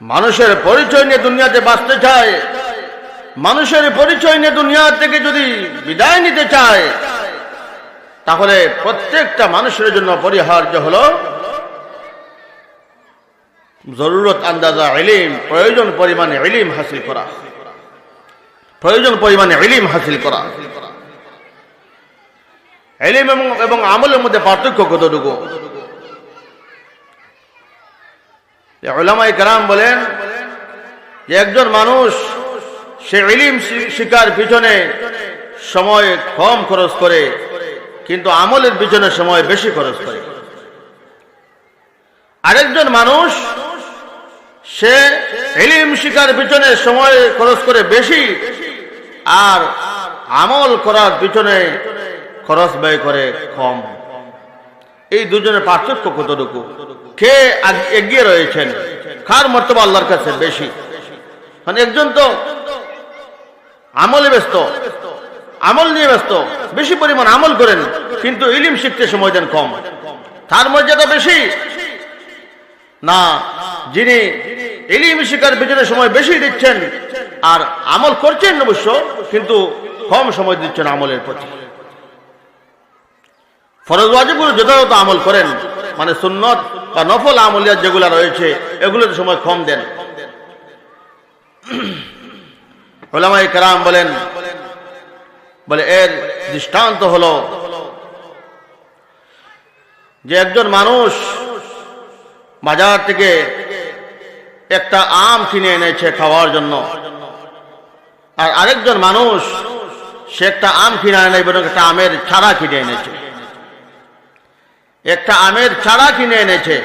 মানুষের পরিচয় নিয়ে দুনিয়াতে বাঁচতে চায়, মানুষের পরিচয় নিয়ে দুনিয়া থেকে যদি বিদায় নিতে চায়, তাহলে প্রত্যেকটা মানুষের জন্য পরিহার্য হলো জরুরত আন্দাজা ইলম, প্রয়োজন পরিমাণে ইলম হাসিল করা, প্রয়োজন পরিমাণে ইলম হাসিল করা। ইলম এবং আমলের মধ্যে পার্থক্য কতটুকু? উলামায়ে কেরাম বলেন যে একজন মানুষ সে ইলম শিকার পিছনে সময় কম খরচ করে, কিন্তু আমলের পিছনে সময় বেশি খরচ করে। আরেকজন মানুষ সে ইলম শিকার পিছনে সময় খরচ করে বেশি, আর আমল করার পিছনে খরচ ব্যয় করে কম। এই দুজনের পার্থক্য কতটুকু? কে এগিয়ে রয়েছেন? কার মর্তবা আল্লাহর কাছে বেশি? মানে একজন তো আমলে ব্যস্ত, আমল নিয়ে ব্যস্ত, বেশি পরিমাণ আমল করেন, কিন্তু ইলম শিখতে সময় দেন কম, তার মর্যাদা বেশি না যিনি ইলম শিখার পিছনে সময় বেশি দিচ্ছেন আর আমল করছেন অবশ্য, কিন্তু কম সময় দিচ্ছেন আমলের প্রতি। ফরজ ওয়াজিবগুলো যথাযথ আমল করেন, মানে সুন্নত বা নফল আমলিয়াত যেগুলো রয়েছে এগুলোতে সময় কম দেন। উলামায়ে কেরাম বলেন, এর দৃষ্টান্ত হলো যে একজন মানুষ বাজার থেকে একটা আম কিনে এনেছে খাওয়ার জন্য, আর আরেকজন মানুষ সে একটা আম কিনে এনে বরং একটা আমের চারা কিনে এনেছে, একটা আমের চারা কিনে এনেছে।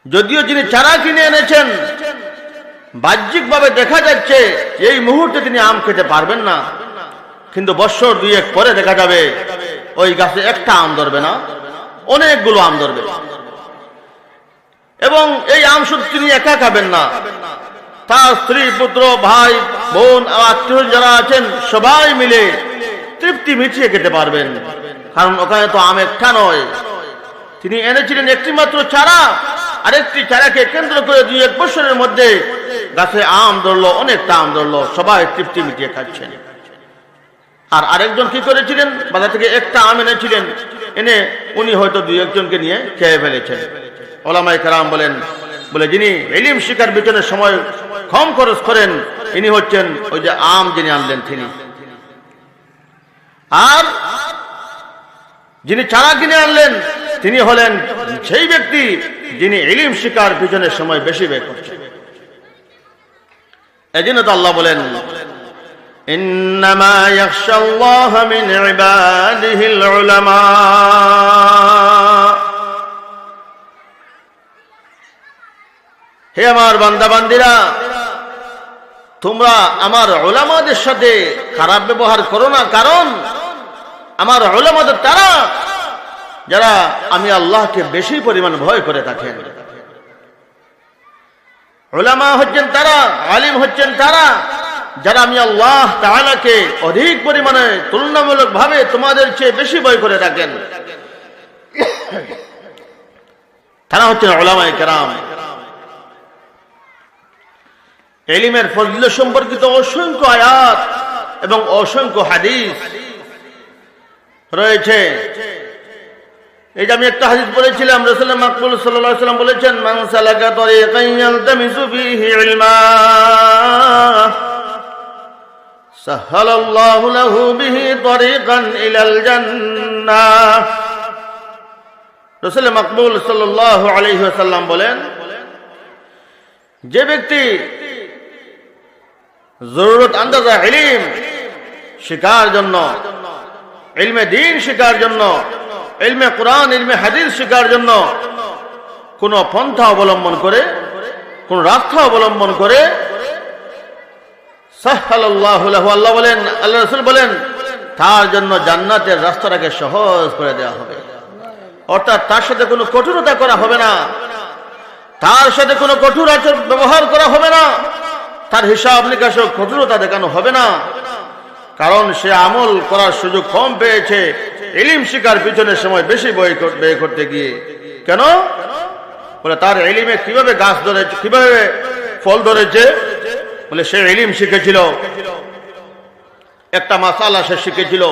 যদিও যিনি চারা কিনে এনেছেন বাহ্যিকভাবে দেখা যাচ্ছে এই মুহূর্তে তিনি আম খেতে পারবেন না, কিন্তু বছর দুয়েক পরে দেখা যাবে ওই গাছে একটা আম ধরবে না, অনেকগুলো আম ধরবে। এবং এই আম শুধু তিনি একা খাবেন না, তার স্ত্রী পুত্র ভাই বোন আত্মীয় যারা আছেন সবাই মিলে তৃপ্তি মিটিয়ে খেতে পারবেন। কারণ ওখানে তো আম একটা নয়, তিনি এনেছিলেন একটি মাত্র চারা, আরেকটি চারাকে কেন্দ্র করে 2-1 বছরের মধ্যে গাছে আম ধরলো, অনেকটা আম ধরলো, সবাই তৃপ্তি মিটিয়ে খাচ্ছেন। আর আরেকজন কি করেছিলেন, বাজার থেকে একটা আম এনেছিলেন, এনে উনি হয়তো 2-1 জনকে নিয়ে খেয়ে ফেলেছেন। ওলামায়ে কেরাম বলেন, বলে যিনি ইলম শিক্ষার পিছনে সময় কম খরচ করেন ইনি হচ্ছেন ওই যে আম যিনি আনলেন তিনি। আর যিনি চারা কিনে আনলেন তিনি হলেন সেই ব্যক্তি যিনি ইলম শিক্ষার পিছনে সময় বেশি ব্যয় করছেন। এজন্য তো আল্লাহ বলেন, ইন্নামা ইয়াখশাল্লাহ মিন ইবাদিহিল উলামা। হে আমার বান্দা বান্দিরা, তোমরা আমার উলামাদের সাথে খারাপ ব্যবহার করো না, কারণ আমার উলামাদের তারা যারা আমি আল্লাহকে বেশি পরিমাণ ভয় করে থাকেন। উলামা হচ্ছেন তারা, আলিম হচ্ছেন তারা যারা আমি আল্লাহ তাআলাকে অধিক পরিমাণে তুলনামূলক ভাবে তোমাদের চেয়ে বেশি ভয় করে থাকেন। তারা হচ্ছেন উলামায়ে কেরাম। ইলমের ফজিলত সম্পর্কিত অসংখ্য আয়াত এবং অসংখ্য হাদিস রয়েছে। এই যে আমি একটা হাদিস বলেছিলাম, রাসূল মাকবুল সাল্লাল্লাহু আলাইহি ওয়াসাল্লাম বলেছেন, মান সালাকা তরিকান ইয়ালতামিসু ফীহি ইলমা সাহালাল্লাহু লাহু বিহি তরিকান ইলাল জান্নাহ। রাসূল মাকবুল সাল্লাল্লাহু আলাইহি ওয়াসাল্লাম বলেন, যে ব্যক্তি জরুরত আন্দাজা ইলম শিখার জন্য, ইলমে দ্বীন শিখার জন্য, ইলমে কোরআন, ইলমে হাদিস শিখার জন্য কোন পন্থা অবলম্বন করে, কোন রাস্তা অবলম্বন করে, সাহালাল্লাহু লাহু, আল্লাহ বলেন, আল্লাহ রাসূল বলেন, তার জন্য জান্নাতের রাস্তাটাকে সহজ করে দেওয়া হবে। অর্থাৎ তার সাথে কোনো কঠোরতা করা হবে না, তার সাথে কোনো কঠোর আচরণ ব্যবহার করা হবে না, তার হিসাব নিকাশে কঠোরতা দেখানো হবে না, কারণ সে আমল করার সুযোগ কম পেয়েছে ইলম শিখার পিছনে সময় বেশি ব্যয় করতে গিয়ে। কেন? বলে তার ইলমে কিভাবে গাছ ধরেছে, কিভাবে ফল ধরেছে, বলে সে ইলম শিখেছিল, একটা মাসালা সে শিখেছিল,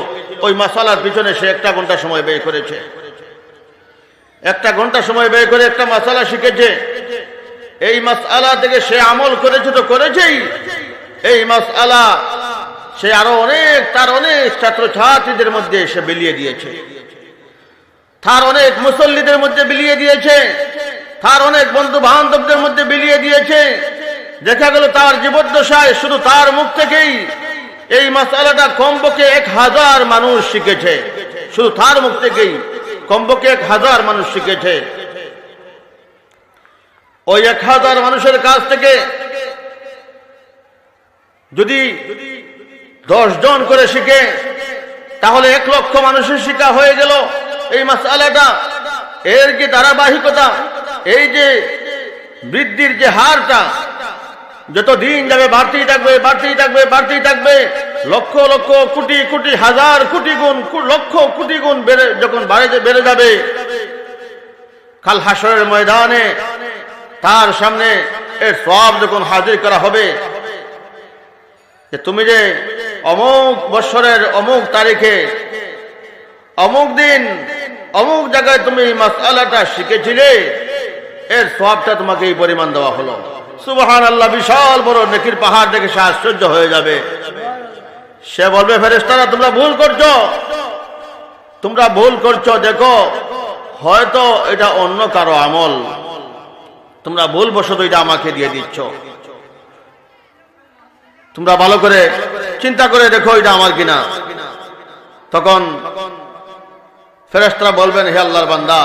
ওই মাসালার পিছনে সে 1 ঘন্টা সময় ব্যয় করেছে, 1 ঘন্টা সময় ব্যয় করে একটা মাসালা শিখেছে। এই মাসআলা থেকে সে আমল করেছে তো করেছেই, এই মাসআলা সে আরো অনেক, তার অনেক ছাত্র ছাত্রীদের মধ্যে সে বিলিয়ে দিয়েছে, তার অনেক মুসল্লিদের মধ্যে বিলিয়ে দিয়েছে, তার অনেক বন্ধু বান্ধবদের মধ্যে বিলিয়ে দিয়েছে। দেখা গেল তার জীবদ্দশায় শুধু তার মুখ থেকেই এই মাসআলাটা কমপক্ষে 1000 মানুষ শিখেছে, শুধু তার মুখ থেকেই কমপক্ষে 1000 মানুষ শিখেছে। ওই 1000 মানুষের কাছ থেকে যদি 10 জন করে শিখে, তাহলে 1 লক্ষ মানুষের শিক্ষা হয়ে গেল এই মাসআলাটা। এর যে ধারাবাহিকতা, এই যে বৃদ্ধির যে হারটা, যত দিন যাবে বাড়তেই থাকবে, বাড়তেই থাকবে, বাড়তেই থাকবে, লক্ষ লক্ষ কোটি কোটি হাজার কোটি গুণ, লক্ষ কোটি গুণ যখন বেড়ে যাবে, কাল হাসরের ময়দানে তার সামনে এর সওয়াব যখন হাজির করা হবে, যে তুমি যে অমুক বৎসরের অমুক তারিখে অমুক দিন অমুক জায়গায় তুমি মাসআলাটা শিখেছিলে, এর সওয়াবটা তোমাকে এই পরিমাণ দেওয়া হলো। সুবহানাল্লাহ, বিশাল বড় নেকির পাহাড় দেখে সে আশ্চর্য হয়ে যাবে। সে বলবে, ফেরেশতারা তোমরা ভুল করছো, তোমরা ভুল করছো, দেখো হয়তো এটা অন্য কারো আমল, তোমরা ভুল বশত এটা আমাকে দিয়ে দিচ্ছ, তোমরা ভালো করে চিন্তা করে দেখো এটা আমার কিনা। তখন ফেরেশতারা বলবেন, হে আল্লাহর বান্দা,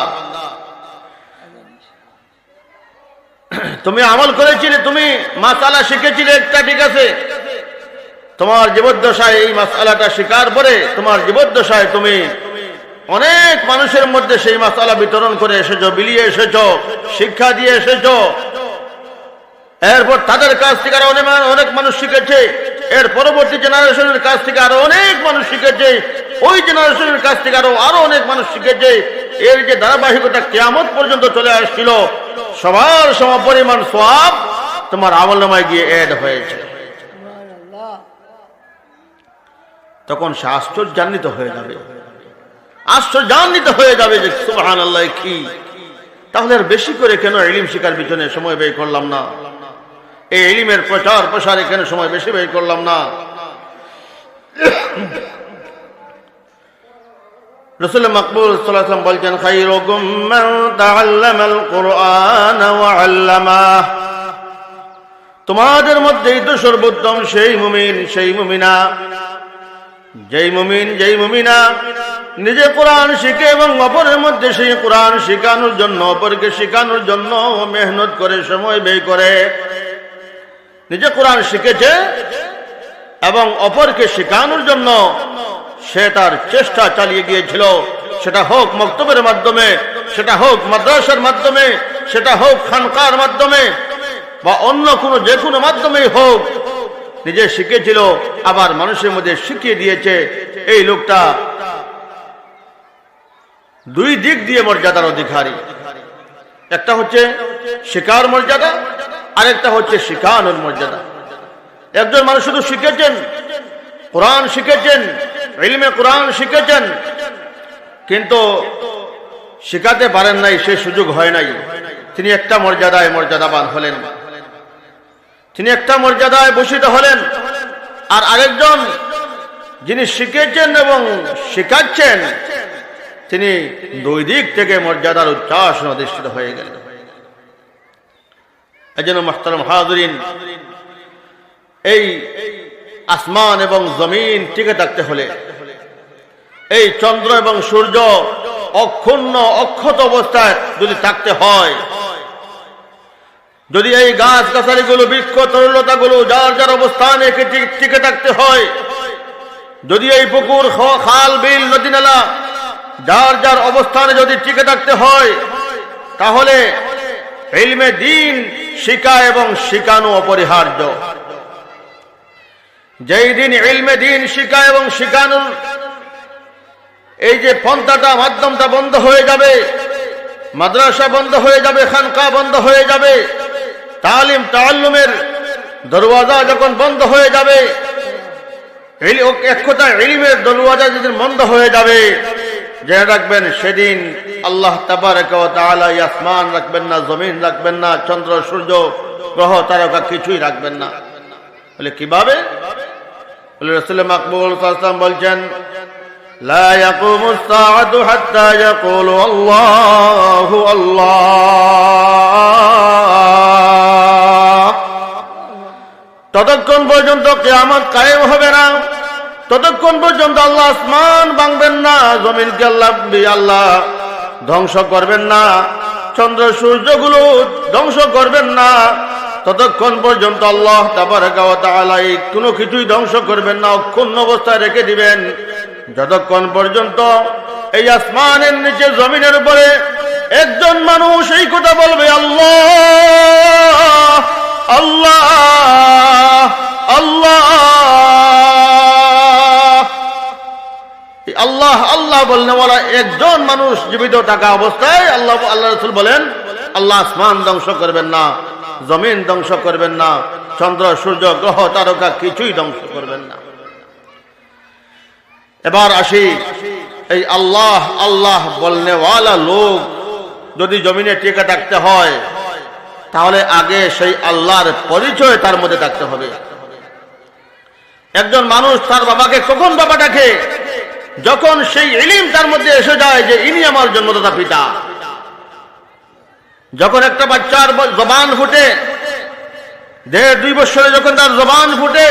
তুমি আমল করেছিলে, তুমি মাসআলা শিখেছিলে একটা, ঠিক আছে, তোমার জীবদ্দশায় এই মাসআলাটা শিকার পরে তোমার জীবদ্দশায় তুমি অনেক মানুষের মধ্যে সেই মাসআলা বিতরণ করে এসেছো, বিলিয়ে এসেছো, শিক্ষা দিয়ে এসেছো। এরপর তাদের কাছ থেকে আরো অনেক মানুষ শিখেছে, এর পরবর্তী জেনারেশনের কাছ থেকে আরো অনেক মানুষ শিখেছে, ওই জেনারেশনের কাছ থেকে আরো অনেক মানুষ শিখেছে। এর যে ধারাবাহিকতা কিয়ামত পর্যন্ত চলে আসছিল, সবার সমপরিমাণ সওয়াব তোমার আমলনামায় গিয়ে এড হয়েছে। তখন সে আশ্চর্যান্বিত হয়ে যাবে, আশ্চর্যান্বিত হয়ে যাবে যে সুবহানাল্লাহ, কি তাহলে আর বেশি করে কেন ইলম শিকার পিছনে সময় ব্যয় করলাম না? এই ইলমের প্রচার প্রসারে কেন সময় বেশি ব্যয় করলাম না? রাসূল মাকবুল সাল্লাল্লাহু আলাইহি ওয়াসাল্লাম বলছেন, খায়রুকুম মান তাআল্লামাল কুরআন ওয়া আল্লামাহ। তোমাদের মধ্যেই তো সর্বোত্তম সেই মুমিন, সেই মুমিনা, যেই মুমিন, যেই মুমিনা নিজে কোরআন শিখে এবং অপরের মধ্যে সেই কোরআন শেখানোর জন্য, অপরকে শেখানোর জন্য মেহনত করে, সময় ব্যয় করে। নিজে কোরআন শিখেছে এবং অপরকে শেখানোর জন্য সে তার চেষ্টা চালিয়ে গিয়েছিল। সেটা হোক মক্তবের মাধ্যমে, সেটা হোক মাদ্রাসার মাধ্যমে, সেটা হোক খানকার মাধ্যমে বা অন্য কোনো যে কোনো মাধ্যমেই হোক, নিজে শিখেছিল আবার মানুষের মধ্যে শিখিয়ে দিয়েছে। এই লোকটা দুই দিক দিয়ে মর্যাদার অধিকারী। একটা হচ্ছে শিকার মর্যাদা, আরেকটা হচ্ছে শিখানোর মর্যাদা। একজন মানুষ শুধু শিখেছেন, কোরআন শিখেছেন, ইলমে কোরআন শিখেছেন, কিন্তু শিখাতে পারেন নাই, সে সুযোগ হয় নাই, তিনি একটা মর্যাদায় মর্যাদাবান হলেন, তিনি একটা মর্যাদায় ভূষিত হলেন। আর আরেকজন যিনি শিখেছেন এবং শিখাচ্ছেন, তিনি দুই দিক থেকে মর্যাদার উচ্ছ্বাস অধিষ্ঠিত হয়ে গেলেন। এজন্য মুহতারাম হাজিরিন, এই আসমান এবং জমিন টিকে থাকতে হলে, এই চন্দ্র এবং সূর্য অক্ষুণ্ণ অক্ষত অবস্থায় যদি থাকতে হয়, যদি এই গাছ গাছালিগুলো, বৃক্ষ তরুলতাগুলো যার যার অবস্থানে টিকে থাকতে হয়, যদি এই পুকুর, খাল, বিল, নদী নালা যার যার অবস্থানে যদি টিকে থাকতে হয়, তাহলে ইলমে দ্বীন শিখা এবং শিখানো অপরিহার্য। যেই দিন ইলমে দ্বীন শিখা এবং শিখানোর এই যে পন্থাটা, মাধ্যমটা বন্ধ হয়ে যাবে, মাদ্রাসা বন্ধ হয়ে যাবে, খানকা বন্ধ হয়ে যাবে, তালিম তাআল্লুমের দরওয়াজা যখন বন্ধ হয়ে যাবে, এক কথায় ইলমের দরওয়াজা যেদিন বন্ধ হয়ে যাবে, জেনে রাখবেন সেদিন আল্লাহ তাবারাকা ওয়া তাআলা আসমান রাখবেন না, জমিন রাখবেন না, চন্দ্র সূর্য গ্রহ তারকা কিছুই রাখবেন না। বলে কিভাবে? বলে রাসূল মাকবুল সাল্লাল্লাহু আলাইহি ওয়াসাল্লাম বলছেন, লা ইয়াকুমুস সাআতু হাত্তা ইয়াকুলু আল্লাহু আল্লাহ। ততক্ষণ পর্যন্ত কিয়ামত কায়েম হবে না, ততক্ষণ পর্যন্ত আল্লাহ আসমান ভাঙবেন না, জমিনকে আল্লাহ ধ্বংস করবেন না, চন্দ্র সূর্যগুলো ধ্বংস করবেন না, ততক্ষণ পর্যন্ত আল্লাহ তাবারাকা ওয়া তাআলা কোনো কিছুই ধ্বংস করবেন না, অক্ষুণ্ণ অবস্থায় রেখে দিবেন, যতক্ষণ পর্যন্ত এই আসমানের নিচে, জমিনের উপরে একজন মানুষ এই কথা বলবে, আল্লাহ আল্লাহ আল্লাহ আল্লাহ আল্লাহ বলনেওয়ালা একজন মানুষ জীবিত থাকা অবস্থায় আল্লাহ রাসূল বলেন, আল্লাহ আসমান ধ্বংস করবেন না, জমিন ধ্বংস করবেন না, চন্দ্র সূর্য গ্রহ তারকা কিছুই ধ্বংস করবেন না। এবার আসি, এই আল্লাহ আল্লাহ বলনেওয়ালা লোক যদি জমিনে টিকে থাকতে হয়, তাহলে আগে সেই আল্লাহর পরিচয় তার মধ্যে থাকতে হবে। একজন মানুষ তার বাবাকে কখন বাবা ডাকে? যখন সেই ইলম তার মধ্যে এসে যায় যে ইনি আমার জন্মদাতা পিতা। যখন একটা বাচ্চার জবান ফুটে, 1.5-2 বছরে যখন তার জবান ফুটে,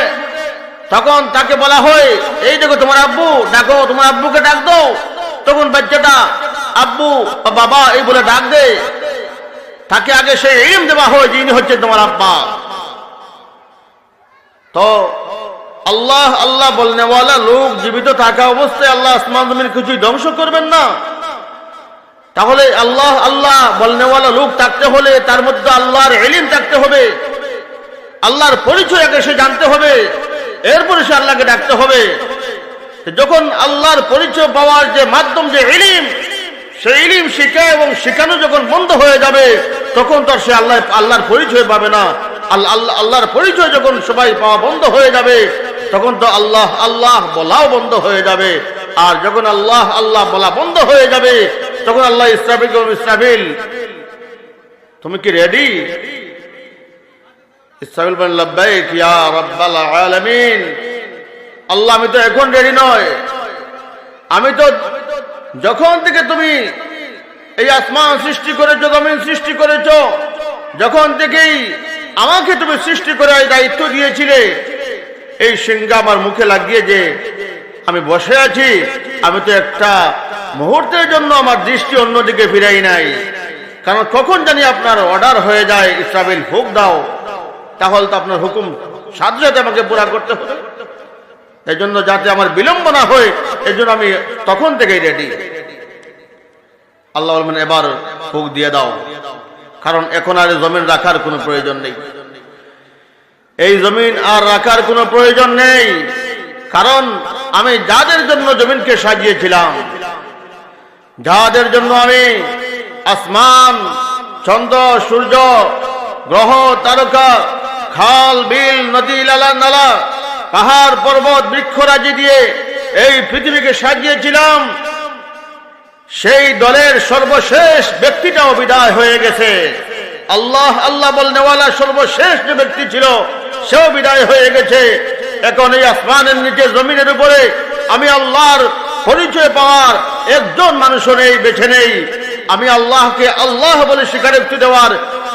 তখন তাকে বলা হয়, এই দেখো তোমার আব্বু, ডাকো, তোমার আব্বুকে ডাক দাও। তখন বাচ্চাটা আব্বু বা বাবা এই বলে ডাক দেয়। তাকে আগে সেই ইলম দেওয়া হয় যে ইনি হচ্ছে তোমার আব্বা। তো আল্লাহ আল্লাহ বলনেওয়ালা লোক জীবিত থাকা অবস্থায় আল্লাহ আসমান জমিন কিছুই ধ্বংস করবেন না। তাহলে আল্লাহ আল্লাহ বলনেওয়ালা লোক থাকতে হলে তার মধ্যে আল্লাহর ইলম থাকতে হবে, আল্লাহর পরিচয় আগে সে জানতে হবে, এরপরে সে আল্লাহকে ডাকতে হবে। যখন আল্লাহর পরিচয় পাওয়ার যে মাধ্যম, যে ইলম, সেই ইলম শিখা এবং শিখানো যখন বন্ধ হয়ে যাবে, তখন তো সে আল্লাহর পরিচয় পাবে না। আল্লাহর পরিচয় যখন সবাই পাওয়া বন্ধ হয়ে যাবে, তখন তো আল্লাহ আল্লাহ বলাও বন্ধ হয়ে যাবে। আর যখন আল্লাহ আল্লাহ বলা বন্ধ হয়ে যাবে, তখন আল্লাহ ইসরাফিল তুমি কি রেডি? ইসরাঈল বলেন লাব্বাইক ইয়া রাব্বাল আলামিন। আল্লাহ আমি তো এখন রেডি নয়, আমি তো যখন থেকে তুমি এই আসমান সৃষ্টি করেছো, জমিন সৃষ্টি করেছো, যখন থেকেই আমাকে তুমি সৃষ্টি করে দায়িত্ব দিয়েছিলে, এই সিংহা আমার মুখে লাগিয়ে যে আমি বসে আছি, আমি তো একটা মুহূর্তের জন্য আমার দৃষ্টি অন্যদিকে ফিরাই নাই। কারণ কখন জানি আপনার অর্ডার হয়ে যায়, ইসরাফিল ফুঁক দাও, তাহলে তো আপনার হুকুম সাথে সাথে আমাকে পুরা করতে হবে। এই জন্য যাতে আমার বিলম্ব না হয়, এই জন্য আমি তখন থেকেই রেডি। আল্লাহ বলবেন এবার ফুঁক দিয়ে দাও, কারণ এখন আর জমিন রাখার কোনো প্রয়োজন নেই। এই জমিন আর রাখার কোনো প্রয়োজন নেই, কারণ আমি যাদের জন্য জমিনকে সাজিয়েছিলাম, যাদের জন্য আমি আসমান, চন্দ্র, সূর্য, গ্রহ, তারকা, খাল, বিল, নদী, নালা, পাহাড়, পর্বত, বৃক্ষরাজি দিয়ে এই পৃথিবীকে সাজিয়েছিলাম, সেই দলের সর্বশেষ ব্যক্তিটাও বিদায় হয়ে গেছে। আল্লাহ আল্লাহ বলনেওয়ালা সর্বশেষ যে ব্যক্তি ছিল, সেও বিদায় হয়ে গেছে। এখন এই আসমানের নিচে, জমিনের উপরে আমি আল্লাহর পরিচয় পাওয়ার একজন মানুষও নেই, বেছে নেই। আমি আল্লাহকে আল্লাহ বলে স্বীকারোক্তি দেওয়ার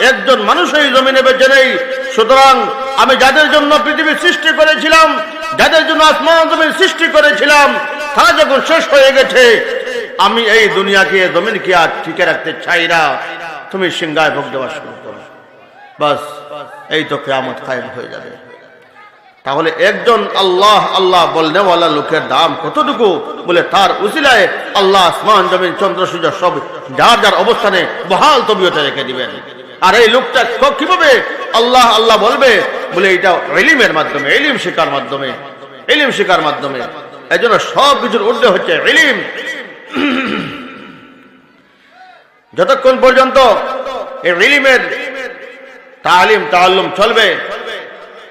একজন মানুষ এই জমিনে বেছে নেই। সুতরাং আমি যাদের জন্য পৃথিবী সৃষ্টি করেছিলাম, যাদের জন্য আসমান জমিন সৃষ্টি করেছিলাম, তারা যখন শেষ হয়ে গেছে, আমি এই দুনিয়াকে, জমিনকে আর টিকে রাখতে চাই না। তুমি সিংহায় ভোগ দেওয়া শুরু করো, বাস এই তো কিয়ামত কায়েম হয়ে যাবে। তাহলে একজন আল্লাহ আল্লাহ বলনেওয়ালা লোকের দাম কতটুকু, বলে তার উসিলায় আল্লাহ আসমান জমিন চন্দ্র সূর্য সব যার যার অবস্থানে বহাল তবিয়তে রেখে দিবেন। আর এই লোকটা কিভাবে আল্লাহ আল্লাহ বলবে, বলে এটা ইলমের মাধ্যমে, ইলম শিক্ষার মাধ্যমে, ইলম শিক্ষার মাধ্যমে। এই জন্য সব কিছুর ঊর্ধ্বে হচ্ছে ইলম। যতক্ষণ পর্যন্ত এই ইলমের তালিম তাআল্লুম চলবে,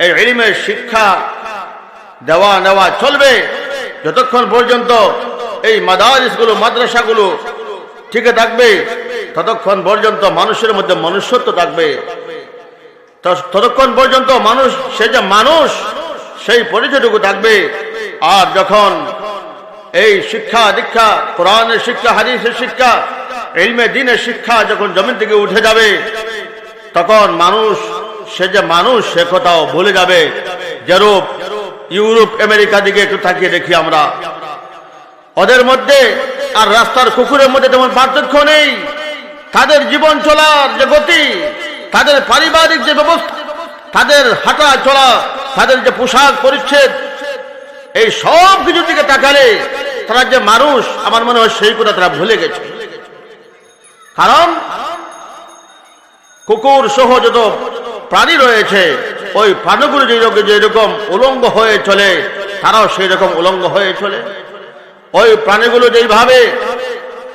এই ইলমের শিক্ষা দেওয়া নেওয়া চলবে, যতক্ষণ পর্যন্ত এই মাদারিসগুলো, মাদ্রাসাগুলো ঠিক থাকবে, ততক্ষণ পর্যন্ত মানুষের মধ্যে মনুষ্যত্ব থাকবে, ততক্ষণ পর্যন্ত মানুষ, সে যে মানুষ, সেই পরিচয়টুকু থাকবে। আর যখন এই শিক্ষা দীক্ষা, কোরআনের শিক্ষা, হাদিসের শিক্ষা, ইলমে দ্বীনের শিক্ষা যখন জমিন থেকে উঠে যাবে, তখন মানুষ, সে যে মানুষ, সে কথাও ভুলে যাবে। যেরূপ ইউরোপ, আমেরিকা দিকে একটু তাকিয়ে দেখি আমরা, ওদের মধ্যে আর রাস্তার কুকুরের মধ্যে তেমন পার্থক্য নেই। তাদের জীবন চলার যে গতি, তাদের পারিবারিক যে ব্যবস্থা, তাদের হাঁটা চলা, তাদের যে পোশাক পরিচ্ছদ, এই সব কিছু দিকে তাকালে তারা যে মানুষ, আমার মনে হয় সেই কথা তারা ভুলে গেছে। কারণ কুকুর সহ যত প্রাণী রয়েছে, ওই প্রাণীগুলো যেরকম উলঙ্গ হয়ে চলে, তারাও সেই রকম উলঙ্গ হয়ে চলে। ওই প্রাণীগুলো যেইভাবে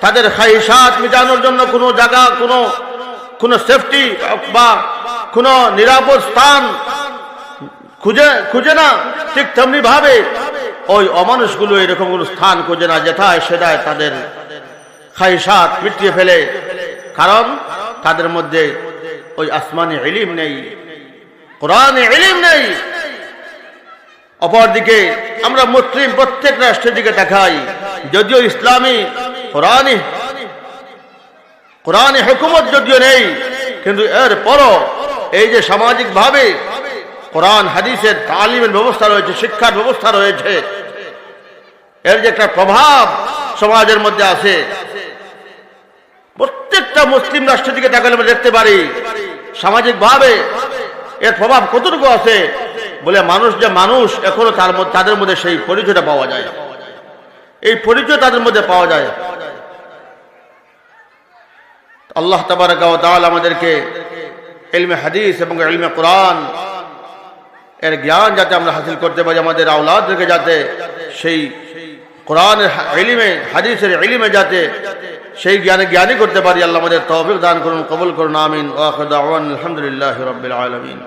তাদের খাহিশাত মিটানোর জন্য কোনো জায়গা, কোনো সেফটি বা কোনো নিরাপদ স্থান খুঁজে না, ঠিক তেমনি ভাবে ওই অমানুষগুলো এরকম কোনো স্থান খুঁজে না, যেথায় সেটায় তাদের খাহিশাত মিটিয়ে ফেলে। কারণ তাদের মধ্যে ওই আসমানি ইলম নেই, কোরআনে ইলম নেই। অপরদিকে আমরা মুসলিম প্রত্যেক রাষ্ট্রের দিকে দেখাই, যদিও ইসলামী কোরআনে হুকুমত যদিও নেই, কিন্তু এর পরও এই যে সামাজিক ভাবে কোরআন হাদিসের তালিমের ব্যবস্থা রয়েছে, শিক্ষার ব্যবস্থা রয়েছে, এর যে একটা প্রভাব সমাজের মধ্যে আছে, প্রত্যেকটা মুসলিম রাষ্ট্রের দিকে তাকালে আমরা দেখতে পারি সামাজিক ভাবে এর প্রভাব কতটুকু আছে। বলে মানুষ যে মানুষ, এখনো তাদের মধ্যে সেই পরিচয়টা পাওয়া যায়, এই পরিচয় তাদের মধ্যে পাওয়া যায়। আল্লাহ তাবারাকা ওয়া তাআলা আমাদেরকে ইলমে হাদিস এবং ইলমে কোরআন এর জ্ঞান যাতে আমরা হাসিল করতে পারি, আমাদের আওলাদকে যাতে সেই কোরআনের ইলমে, হাদিসের ইলমে যাতে সেই জ্ঞানী করতে পারি, আল্লাহ আমাদের তৌফিক দান করুন, কবুল করুন, আমিন। ওয়া আখিরু দাওয়ানা আলহামদুলিল্লাহি রাব্বিল আলামিন।